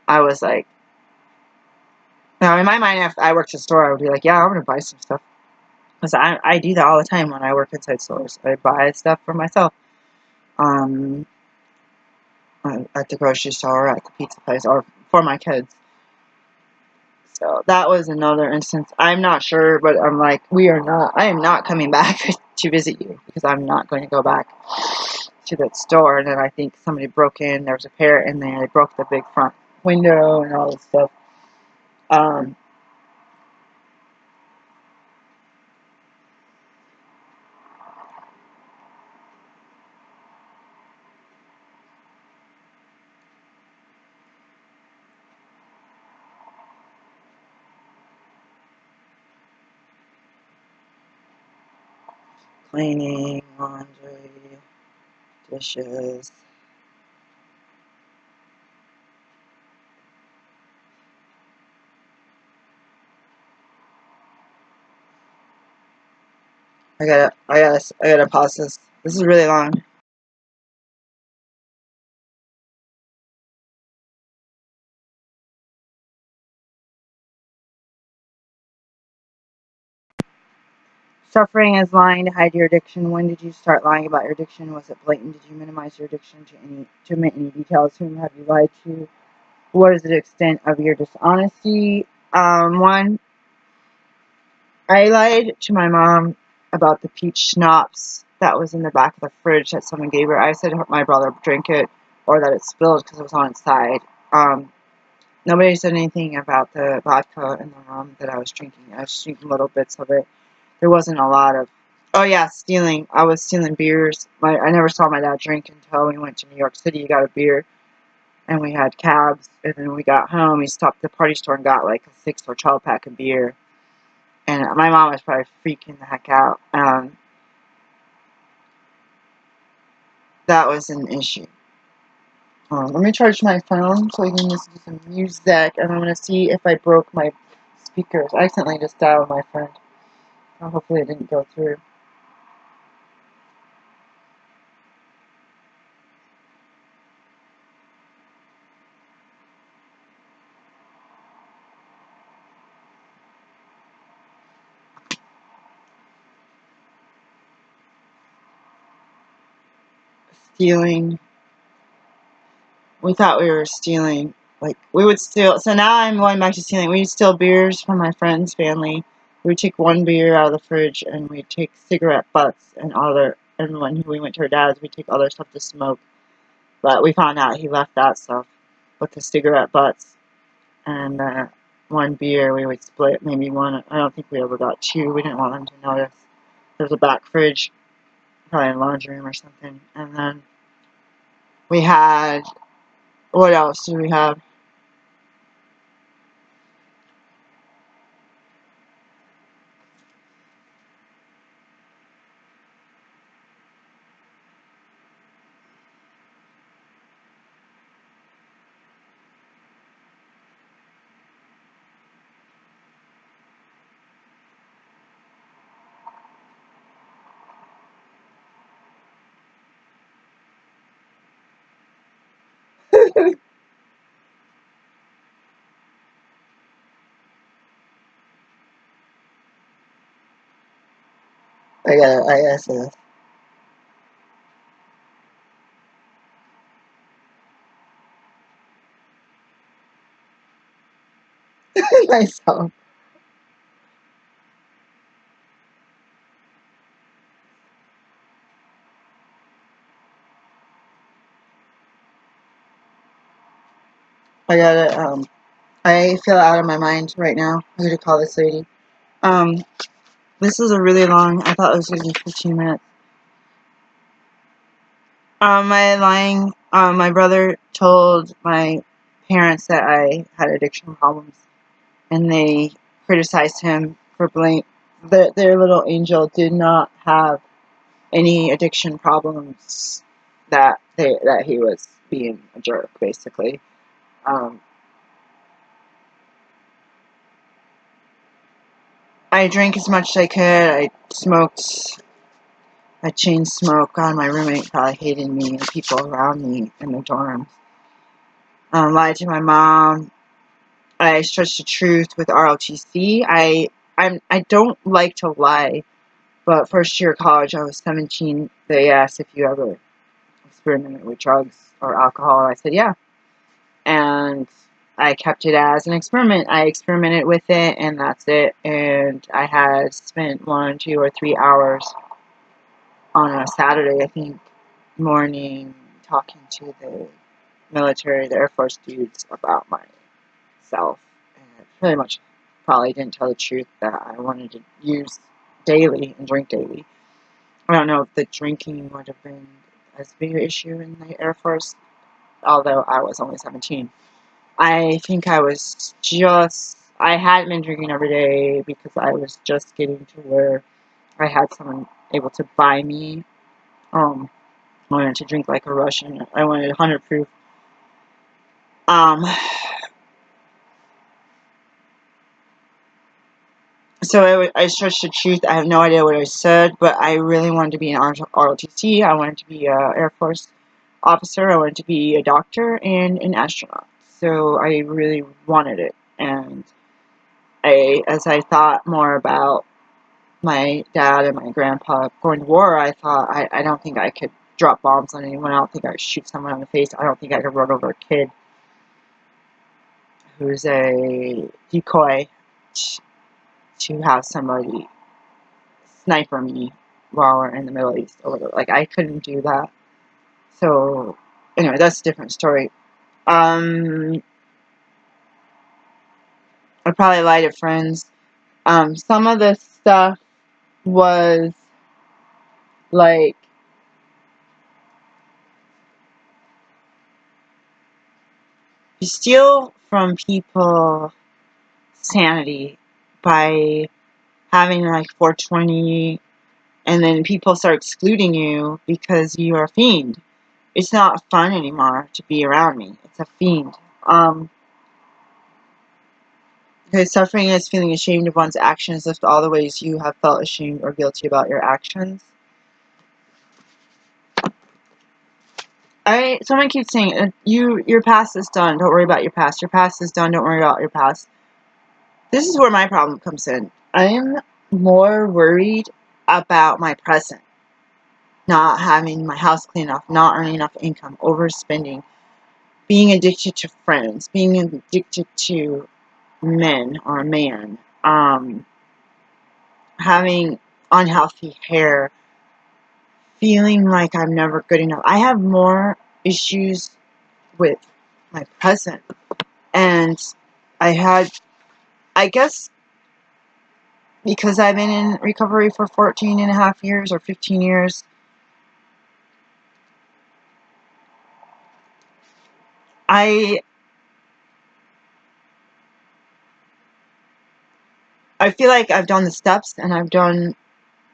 I was like, now in my mind, if I worked at a store, I would be like, "Yeah, I'm gonna buy some stuff," because I do that all the time when I work inside stores. I buy stuff for myself. At the grocery store, at the pizza place, or for my kids. So that was another instance. I'm not sure, but I'm like, I am not coming back to visit you, because I'm not going to go back to that store. And then I think somebody broke in. There was a pair in there. They broke the big front window and all this stuff. cleaning, laundry, dishes. I gotta pause this. This is really long. Suffering is lying to hide your addiction. When did you start lying about your addiction? Was it blatant? Did you minimize your addiction to many details? Whom have you lied to? What is the extent of your dishonesty? One, I lied to my mom about the peach schnapps that was in the back of the fridge that someone gave her. I said my brother drank it or that it spilled because it was on its side. Nobody said anything about the vodka and the rum that I was drinking. I was drinking little bits of it. There wasn't a lot of. Oh yeah, stealing. I was stealing beers. I never saw my dad drink until we went to New York City. He got a beer, and we had cabs. And then when we got home, he stopped at the party store and got like a 6 or 12 pack of beer. And my mom was probably freaking the heck out. That was an issue. Let me charge my phone so we can listen to some music, and I'm gonna see if I broke my speakers. I accidentally just dialed my friend. Hopefully it didn't go through. Stealing. We thought we were stealing. Like, we would steal. So now I'm going back to stealing. We would steal beers from my friend's family. We would take one beer out of the fridge, and we'd take cigarette butts and other. And when we went to her dad's, we'd take other stuff to smoke. But we found out he left that stuff with the cigarette butts. And one beer, we would split maybe one. I don't think we ever got two. We didn't want them to notice. There's a back fridge, probably in a laundry room or something. And then we had. What else do we have? I gotta say this. Myself. I feel out of my mind right now. I need to call this lady. Um, this is a really long, I thought it was going to be 15 minutes. My brother told my parents that I had addiction problems, and they criticized him for blame. Their little angel did not have any addiction problems. That he was being a jerk, basically. Um, I drank as much as I could. I smoked. I chain smoked. God, my roommate probably hated me and people around me in the dorms. Lied to my mom. I stretched the truth with ROTC. I don't like to lie, but first year of college, I was 17. They asked if you ever experimented with drugs or alcohol. I said yeah, and I kept it as an experiment. I experimented with it, and that's it. And I had spent 1, 2, or 3 hours on a Saturday, I think, morning, talking to the military, the Air Force dudes about myself. And pretty much probably didn't tell the truth that I wanted to use daily and drink daily. I don't know if the drinking would have been as big an issue in the Air Force, although I was only 17. I think I hadn't been drinking every day because I was just getting to where I had someone able to buy me. I wanted to drink like a Russian. I wanted 100 proof. So I stretched the truth. I have no idea what I said, but I really wanted to be an ROTC. I wanted to be an Air Force officer. I wanted to be a doctor and an astronaut. So I really wanted it. And as I thought more about my dad and my grandpa going to war, I thought, I don't think I could drop bombs on anyone. I don't think I could shoot someone in the face. I don't think I could run over a kid who's a decoy to have somebody sniper me while we're in the Middle East or whatever. Like, I couldn't do that. So, anyway, that's a different story. I probably lied to friends. Some of the stuff was like, you steal from people sanity by having like 420, and then people start excluding you because you are a fiend. It's not fun anymore to be around me. It's a fiend. Because suffering is feeling ashamed of one's actions. List all the ways you have felt ashamed or guilty about your actions. Someone keeps saying, your past is done. Don't worry about your past. Your past is done. Don't worry about your past. This is where my problem comes in. I am more worried about my present. Not having my house clean enough, not earning enough income, overspending, being addicted to friends, being addicted to men or a man, having unhealthy hair, feeling like I'm never good enough. I have more issues with my present. And I guess because I've been in recovery for 14 and a half years or 15 years, I feel like I've done the steps, and I've done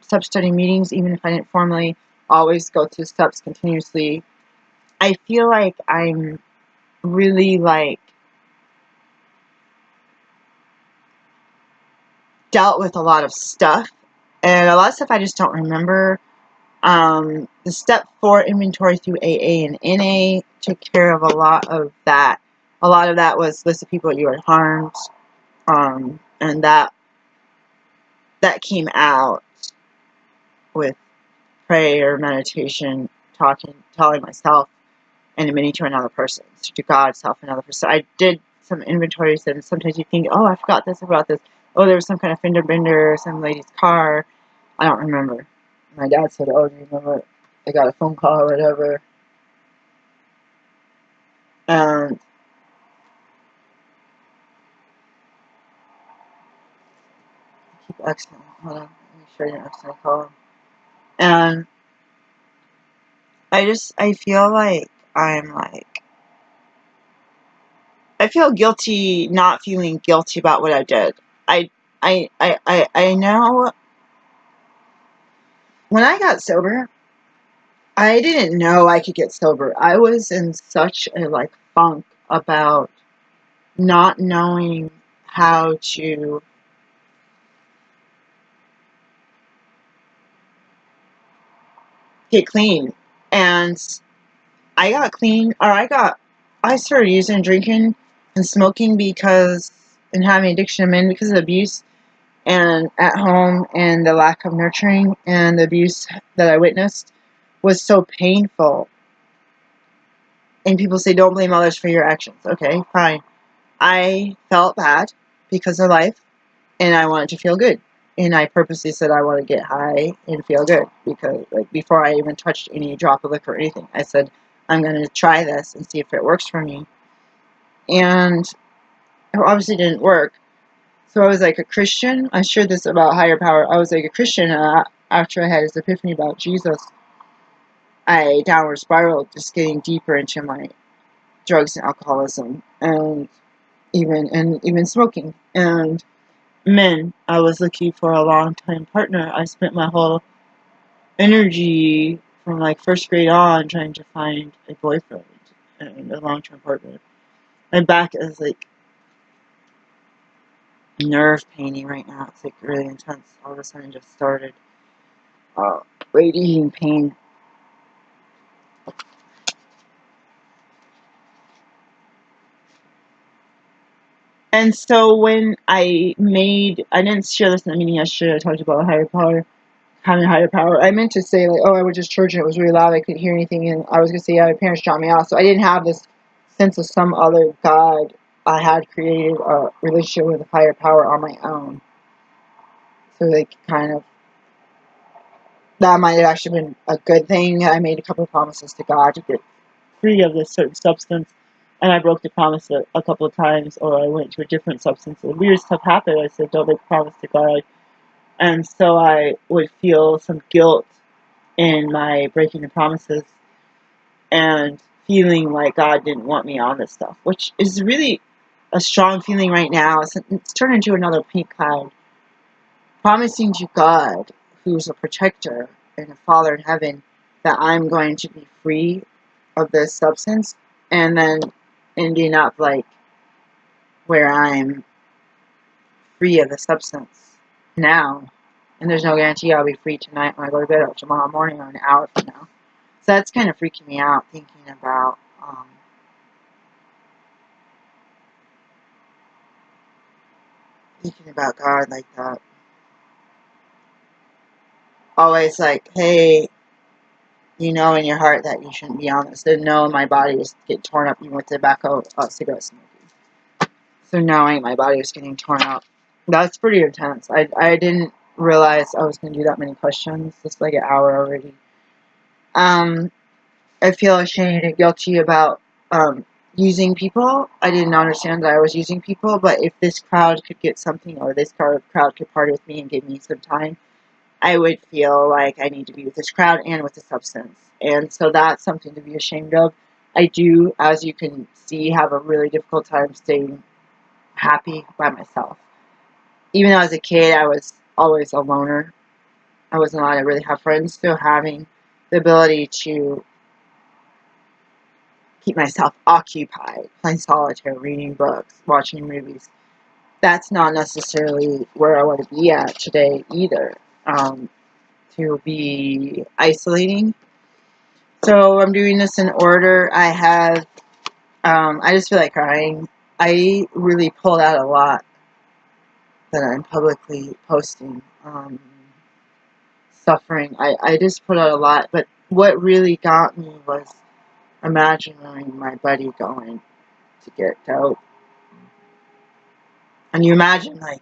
step study meetings, even if I didn't formally always go through steps continuously. I feel like I'm really like dealt with a lot of stuff, and a lot of stuff I just don't remember. The step 4 inventory through AA and NA took care of a lot of that. A lot of that was list of people you had harmed, and that came out with prayer, meditation, telling myself, and admitting to another person, to God, self, another person. I did some inventories, and sometimes you think, oh, I forgot this, oh, there was some kind of fender bender, some lady's car. I don't remember. My dad said, oh, do you remember? I got a phone call or whatever. And keep exiting. Hold on. Make sure you're exiting call. And I feel like I feel guilty not feeling guilty about what I did. I know when I got sober, I didn't know I could get sober. I was in such a funk about not knowing how to get clean. And I got clean, or I started using, drinking, and smoking and having addiction to men because of abuse and at home, and the lack of nurturing and the abuse that I witnessed was so painful. And people say, don't blame others for your actions. Okay, fine. I felt bad because of life, and I wanted to feel good. And I purposely said I want to get high and feel good, because before I even touched any drop of liquor or anything, I said, I'm going to try this and see if it works for me. And it obviously didn't work. So I was like a Christian. I shared this about higher power. I was like a Christian after I had this epiphany about Jesus. I downward spiraled, just getting deeper into my drugs and alcoholism, and even smoking. And men, I was looking for a long-time partner. I spent my whole energy from like first grade on trying to find a boyfriend and a long-term partner. My back is like nerve paining right now. It's like really intense. All of a sudden just started radiating pain. And so when I didn't share this in the meeting yesterday, I talked about higher power, having a higher power. I meant to say, like, oh, I went to church and it was really loud, I couldn't hear anything, and I was going to say, yeah, my parents dropped me off. So I didn't have this sense of some other God. I had created a relationship with a higher power on my own. So, like, kind of, that might have actually been a good thing. I made a couple of promises to God to get free of this certain substance, and I broke the promise a couple of times, or I went to a different substance, and weird stuff happened. I said, don't make a promise to God. And so I would feel some guilt in my breaking the promises and feeling like God didn't want me on this stuff, which is really a strong feeling right now. It's turned into another pink cloud. Promising to God, who's a protector and a Father in heaven, that I'm going to be free of this substance, and then ending up like where I'm free of the substance now. And there's no guarantee I'll be free tonight when I go to bed or tomorrow morning or an hour from now. So that's kind of freaking me out, thinking about God like that. Always like, hey, you know in your heart that you shouldn't be on this. So no, my body was getting torn up even with tobacco, cigarette smoking. So knowing my body was getting torn up, that's pretty intense. I didn't realize I was going to do that many questions. It's like an hour already. I feel ashamed and guilty about using people. I didn't understand that I was using people, but if this crowd could get something, or this crowd could party with me and give me some time, I would feel like I need to be with this crowd and with the substance. And so that's something to be ashamed of. I do, as you can see, have a really difficult time staying happy by myself. Even though as a kid, I was always a loner. I wasn't allowed to really have friends. So having the ability to keep myself occupied, playing solitaire, reading books, watching movies, that's not necessarily where I want to be at today either. To be isolating. So I'm doing this in order. I have, I just feel like crying. I really pulled out a lot that I'm publicly posting. Suffering. I just put out a lot, but what really got me was imagining my buddy going to get dope. And you imagine, like,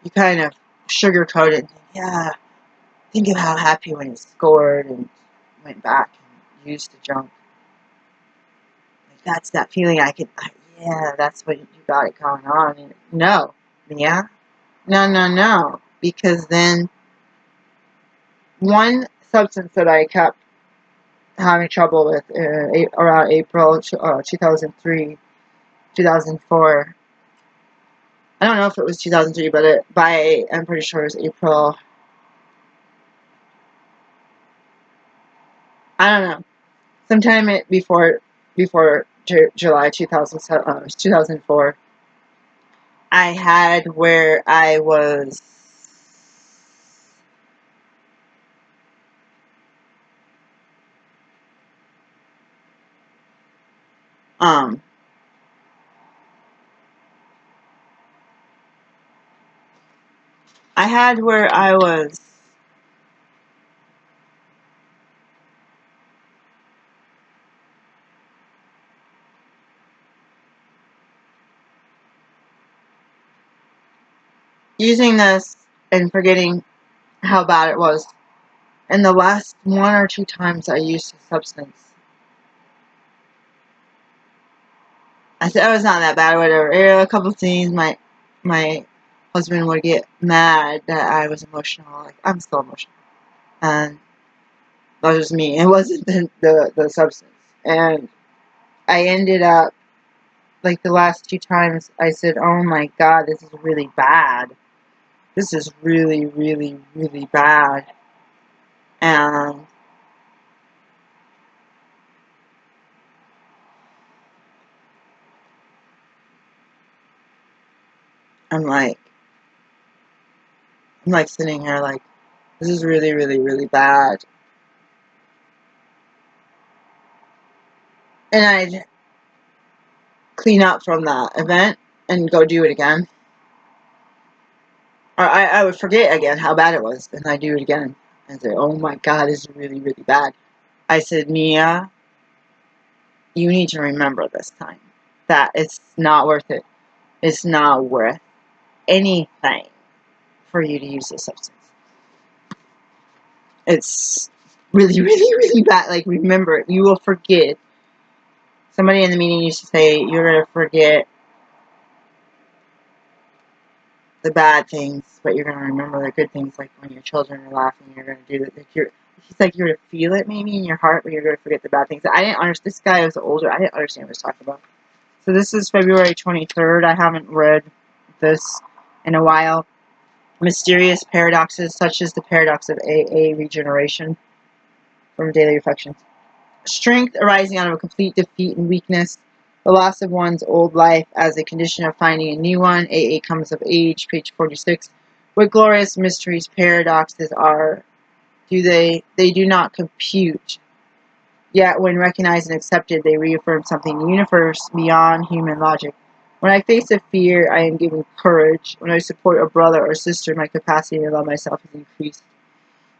you kind of sugarcoat it and think, yeah, think of how happy when he scored and went back and used the junk. Like, that's that feeling yeah, that's what you got it going on. And no. Yeah? No. Because then one substance that I kept having trouble with around April 2003, 2004. I don't know if it was 2003, but I'm pretty sure it was April. I don't know. Sometime before July 2004, I had where I was I had where I was using this and forgetting how bad it was. And the last one or two times I used the substance, I said, oh, it's not that bad, whatever. A couple of things, my husband would get mad that I was emotional. Like, I'm still emotional. And that was just me. It wasn't the substance. And I ended up, like, the last two times, I said, oh my God, this is really bad. This is really, really, really bad. And I'm like sitting here like, this is really, really, really bad. And I'd clean up from that event and go do it again. Or I would forget again how bad it was, and I do it again. And say, oh my God, this is really, really bad. I said, Mia, you need to remember this time that it's not worth it. It's not worth anything for you to use this substance. It's really, really, really bad. Like, remember, you will forget. Somebody in the meeting used to say, you're going to forget the bad things, but you're going to remember the good things, like when your children are laughing, you're going to do it. It's like you're going to feel it maybe in your heart, but you're going to forget the bad things. I didn't understand. This guy was older. I didn't understand what he was talking about. So this is February 23rd. I haven't read this in a while. Mysterious paradoxes, such as the paradox of AA regeneration, from Daily Reflections. Strength arising out of a complete defeat and weakness, the loss of one's old life as a condition of finding a new one. AA comes of age, page 46. What glorious mysteries paradoxes are. They do not compute. Yet, when recognized and accepted, they reaffirm something universe beyond human logic. When I face a fear, I am given courage. When I support a brother or sister, my capacity to love myself is increased.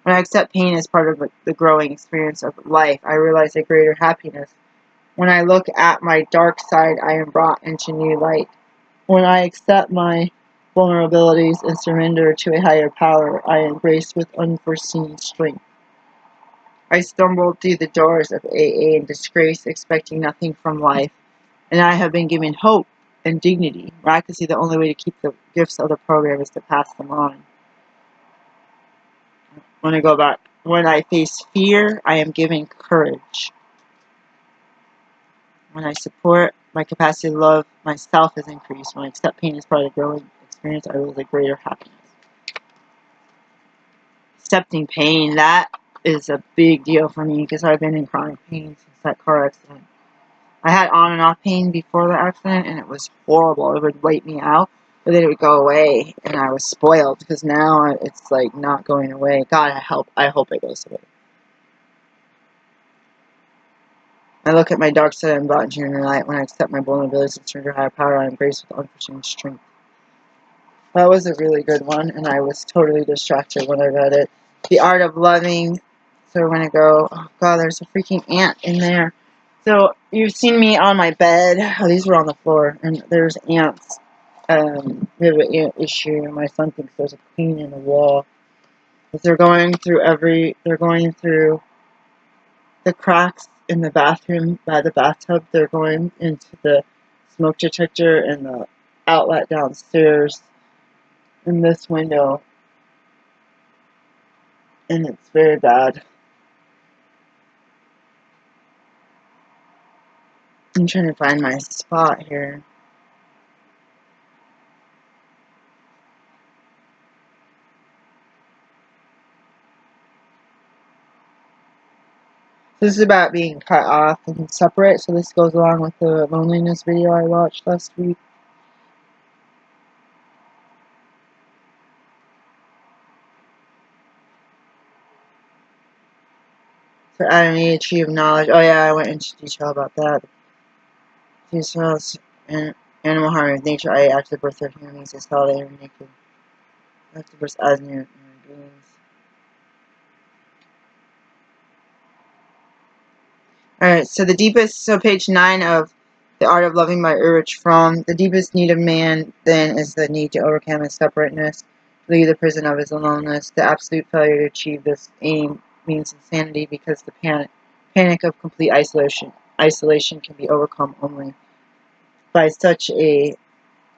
When I accept pain as part of the growing experience of life, I realize a greater happiness. When I look at my dark side, I am brought into new light. When I accept my vulnerabilities and surrender to a higher power, I am graced with unforeseen strength. I stumbled through the doors of AA in disgrace, expecting nothing from life, and I have been given hope and dignity. Miraculously, the only way to keep the gifts of the program is to pass them on. When I go back, when I face fear, I am given courage. When I support, my capacity to love myself is increased. When I accept pain as part of the growing experience, I realize a greater happiness. Accepting pain, that is a big deal for me because I've been in chronic pain since that car accident. I had on and off pain before the accident, and it was horrible. It would wipe me out, but then it would go away, and I was spoiled because now it's like not going away. God, I hope it goes away. I look at my dark side and brought into your light. When I accept my vulnerabilities and surrender higher power, I am graced with unforeseen strength. That was a really good one, and I was totally distracted when I read it. The Art of Loving. So we're going to go, oh God, there's a freaking ant in there. So you've seen me on my bed. Oh, these were on the floor, and there's ants. We have an ant issue. My son thinks there's a queen in the wall. But they're going through the cracks in the bathroom by the bathtub. They're going into the smoke detector and the outlet downstairs in this window, and it's very bad. I'm trying to find my spot here. This is about being cut off and separate, so this goes along with the loneliness video I watched last week. For adding a tree of knowledge. Oh yeah, I went into detail about that. Details and animal harm of nature. I after the birth of human beings, I saw they were naked. After birth as new human beings. Alright, so page 9 of The Art of Loving by Erich Fromm. The deepest need of man, then, is the need to overcome his separateness, leave the prison of his aloneness. The absolute failure to achieve this aim means insanity because the panic of complete isolation can be overcome only by such a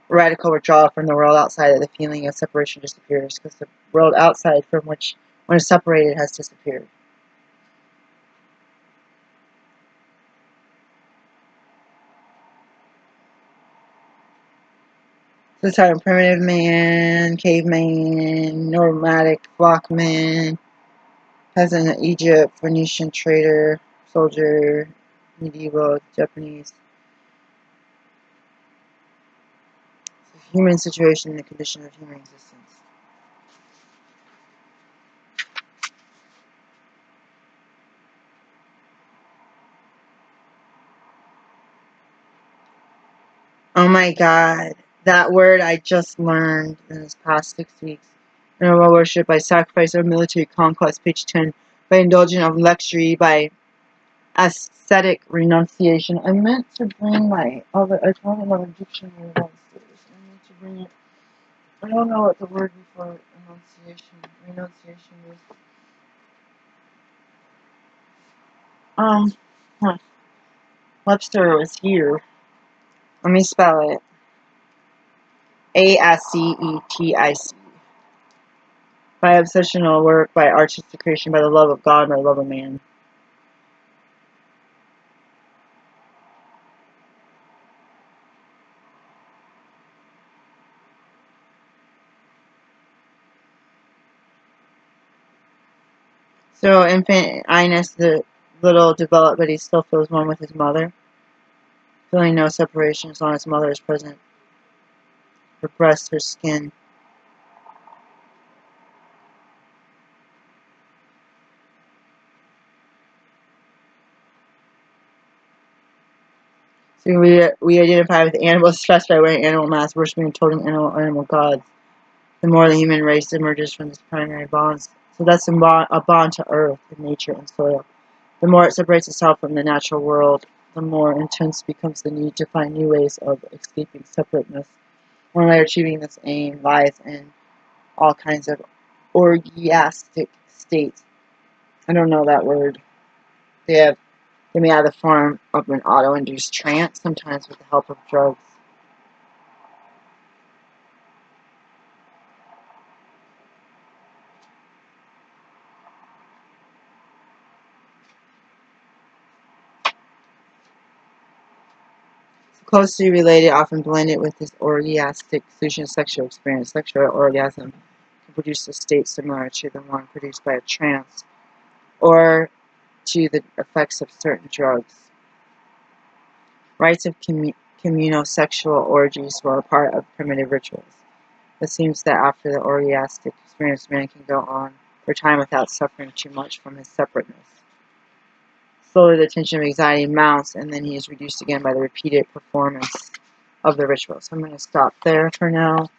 radical withdrawal from the world outside that the feeling of separation disappears, because the world outside from which one is separated has disappeared. This time, primitive man, caveman, nomadic flockman, Peasant in Egypt, Phoenician trader, soldier, medieval, Japanese. Human situation and the condition of human existence. Oh my God, that word I just learned in this past 6 weeks. Animal worship by sacrifice or military conquest, page 10. By indulgence of luxury, by ascetic renunciation. I meant to bring my other, I told him about dictionary downstairs. I meant to bring it. I don't know what the word before renunciation is. Huh. Webster was here. Let me spell it. Ascetic. By obsessional work, by artistic creation, by the love of God, by the love of man. So infant Ines, the little developed, but he still feels one with his mother. Feeling no separation as long as mother is present. Her breast, her skin. So we identify with animals stressed by wearing animal masks, worshiping totem animal gods. The more the human race emerges from these primary bonds. So that's a bond to earth and nature and soil. The more it separates itself from the natural world, the more intense becomes the need to find new ways of escaping separateness. One way of achieving this aim lies in all kinds of orgiastic states. I don't know that word. They may have the form of an auto-induced trance, sometimes with the help of drugs. Closely related, often blended with this orgiastic solution of sexual experience. Sexual orgasm can produce a state similar to the one produced by a trance or to the effects of certain drugs. Rites of communal sexual orgies were a part of primitive rituals. It seems that after the orgiastic experience, man can go on for time without suffering too much from his separateness. Slowly, the tension of anxiety mounts, and then he is reduced again by the repeated performance of the ritual. So I'm going to stop there for now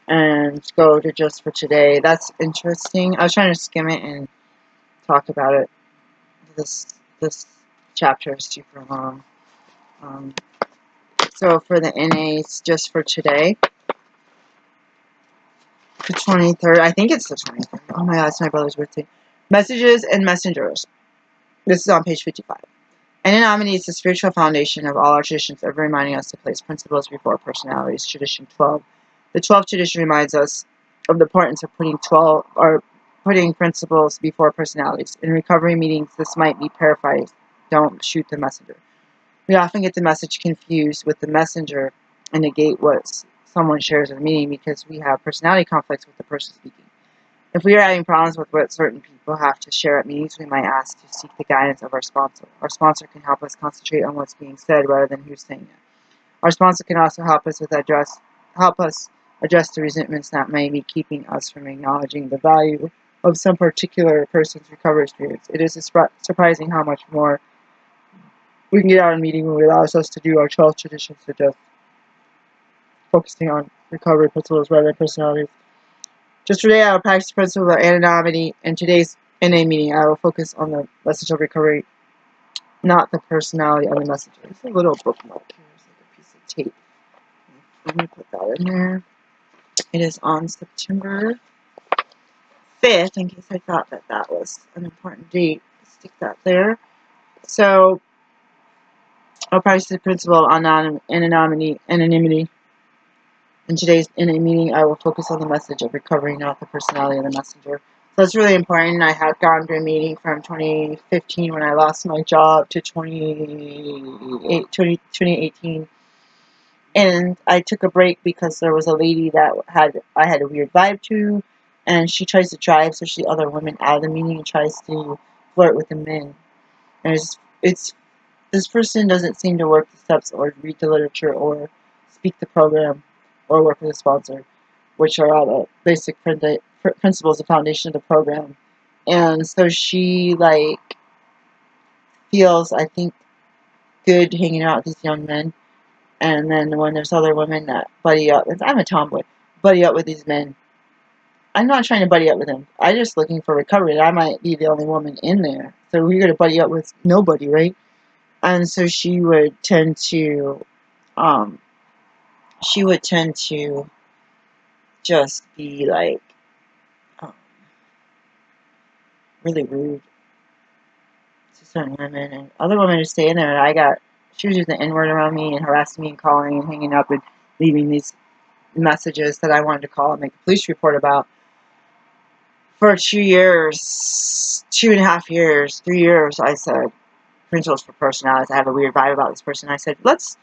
and go to just for today. That's interesting. I was trying to skim it and talk about it. This chapter is super long. So for the NAs, just for today, the 23rd, I think it's the 23rd. Oh my God, it's my brother's birthday. Messages and messengers. This is on page 55. Anonymity is the spiritual foundation of all our traditions, ever reminding us to place principles before personalities. Tradition 12. The 12th tradition reminds us of the importance of putting principles before personalities. In recovery meetings, this might be paraphrased: "Don't shoot the messenger." We often get the message confused with the messenger and negate what someone shares in a meeting because we have personality conflicts with the person speaking. If we are having problems with what certain people have to share at meetings, we might ask to seek the guidance of our sponsor. Our sponsor can help us concentrate on what's being said rather than who's saying it. Our sponsor can also help us address the resentments that may be keeping us from acknowledging the value of some particular person's recovery experience. It is surprising how much more we can get out of a meeting when we allow us to do our 12 traditions, suggest focusing on recovery principles rather than personalities. Just today, I will practice the principle of anonymity. In today's NA meeting, I will focus on the message of recovery, not the personality of the messenger. It's a little bookmark here. It's like a piece of tape. Let me put that in there. It is on September 5th, in case I thought that was an important date. Stick that there. So, I'll practice the principle of anonymity. In today's NA meeting, I will focus on the message of recovery, not the personality of the messenger. So it's really important. I had gone to a meeting from 2015 when I lost my job to 2018. And I took a break because there was a lady that I had a weird vibe to. and she tries to drive especially other women out of the meeting and tries to flirt with the men. And it's this person doesn't seem to work the steps or read the literature or speak the program or work with a sponsor, which are all the basic principles, the foundation of the program. And so she like feels, I think, good hanging out with these young men. And then when there's other women that buddy up, I'm a tomboy, buddy up with these men. I'm not trying to buddy up with them. I'm just looking for recovery. And I might be the only woman in there. So we're going to buddy up with nobody, right? And so she would tend to just be like um, really rude to certain women, and other women would stay in there. And she was using the N word around me and harassing me and calling and hanging up and leaving these messages that I wanted to call and make a police report about for 2 years, 2.5 years, 3 years. I said, principles for personalities. I have a weird vibe about this person. I said, let's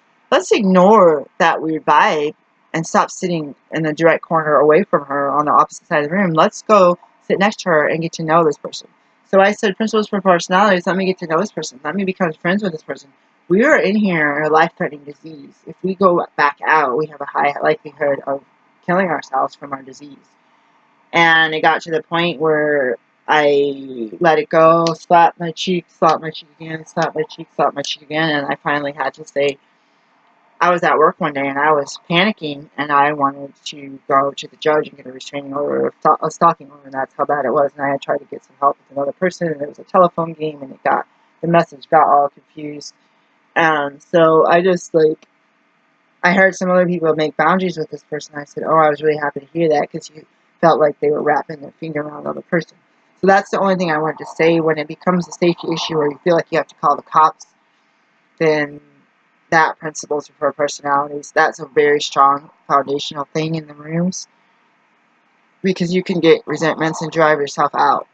ignore that weird vibe and stop sitting in the direct corner away from her on the opposite side of the room. Let's go sit next to her and get to know this person. So I said, principles for personalities. Let me get to know this person. Let me become friends with this person. We are in here in a life-threatening disease. If we go back out, we have a high likelihood of killing ourselves from our disease. And it got to the point where I let it go, slapped my cheek again, slapped my cheek again, and I finally had to say, I was at work one day and I was panicking and I wanted to go to the judge and get a restraining order, a stalking order, and that's how bad it was. And I had tried to get some help with another person, and it was a telephone game, and the message got all confused. And so I heard some other people make boundaries with this person. I said, oh, I was really happy to hear that, because you felt like they were wrapping their finger around the other person. So that's the only thing I wanted to say. When it becomes a safety issue where you feel like you have to call the cops, then that principles for personalities, that's a very strong foundational thing in the rooms, because you can get resentments and drive yourself out.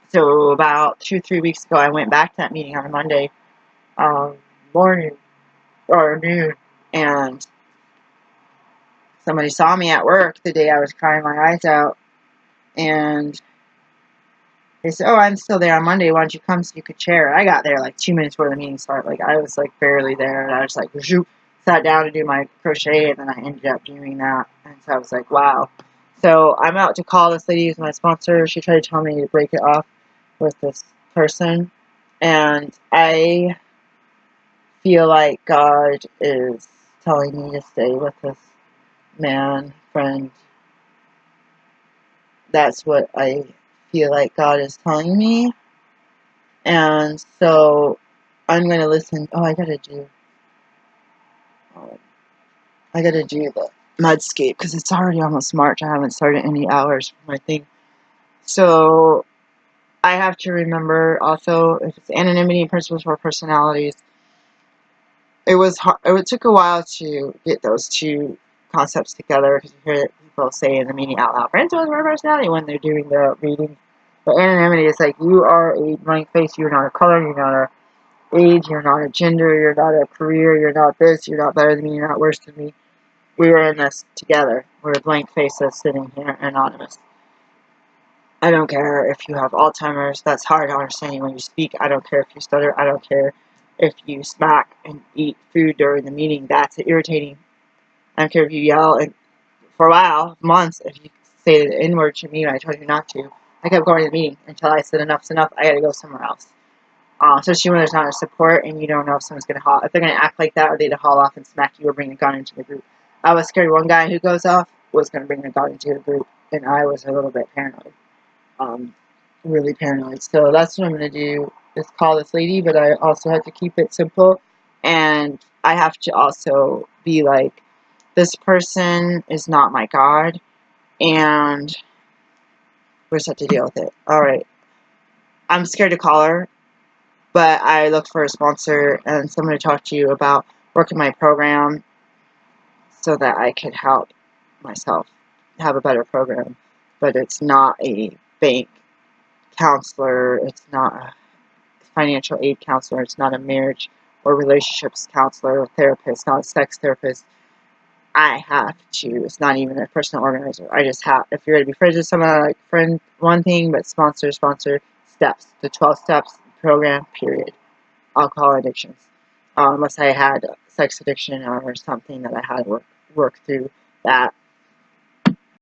So about 2-3 weeks ago, I went back to that meeting on a Monday morning or noon, and somebody saw me at work the day I was crying my eyes out, and they said, oh, I'm still there on Monday, why don't you come so you could chair? I got there like 2 minutes before the meeting started. Like, I was like barely there, and I was like, zoop, sat down to do my crochet, and then I ended up doing that. And so I was like, wow. So I'm out to call this lady who's my sponsor. She tried to tell me to break it off with this person, and I feel like God is telling me to stay with this man friend. That's what I feel like God is telling me. And so I'm going to listen. Oh, I got to do the Mudscape, because it's already almost March. I haven't started any hours for my thing. So I have to remember also, if it's anonymity and principles for personalities, it took a while to get those two concepts together, because you hear people say in the meeting out loud, principles for personality, when they're doing the reading. But anonymity is like, you are a blank face, you're not a color, you're not a age, you're not a gender, you're not a career, you're not this, you're not better than me, you're not worse than me. We are in this together. We're a blank face that's sitting here, anonymous. I don't care if you have Alzheimer's, that's hard to understand when you speak. I don't care if you stutter. I don't care if you smack and eat food during the meeting. That's irritating. I don't care if you yell. And for a while, months, if you say the N-word to me when I told you not to, I kept going to the meeting until I said enough's enough. I gotta go somewhere else. Especially when there's not a support and you don't know if someone's going to haul. If they're going to act like that, or they'd haul off and smack you or bring a gun into the group. I was scared one guy who goes off was going to bring a gun into the group, and I was a little bit paranoid. Really paranoid. So that's what I'm going to do, is call this lady, but I also have to keep it simple, and I have to also be like, this person is not my God, and we just have to deal with it. Alright. I'm scared to call her, but I looked for a sponsor and someone to talk to you about working my program so that I could help myself have a better program. But it's not a bank counselor, it's not a financial aid counselor, it's not a marriage or relationships counselor or therapist, not a sex therapist. I have to. It's not even a personal organizer. I just have. If you're going to be friends with someone, like friend one thing, but sponsor steps. The 12 steps program. Period. Alcohol addictions. Unless I had sex addiction or something that I had to work through that.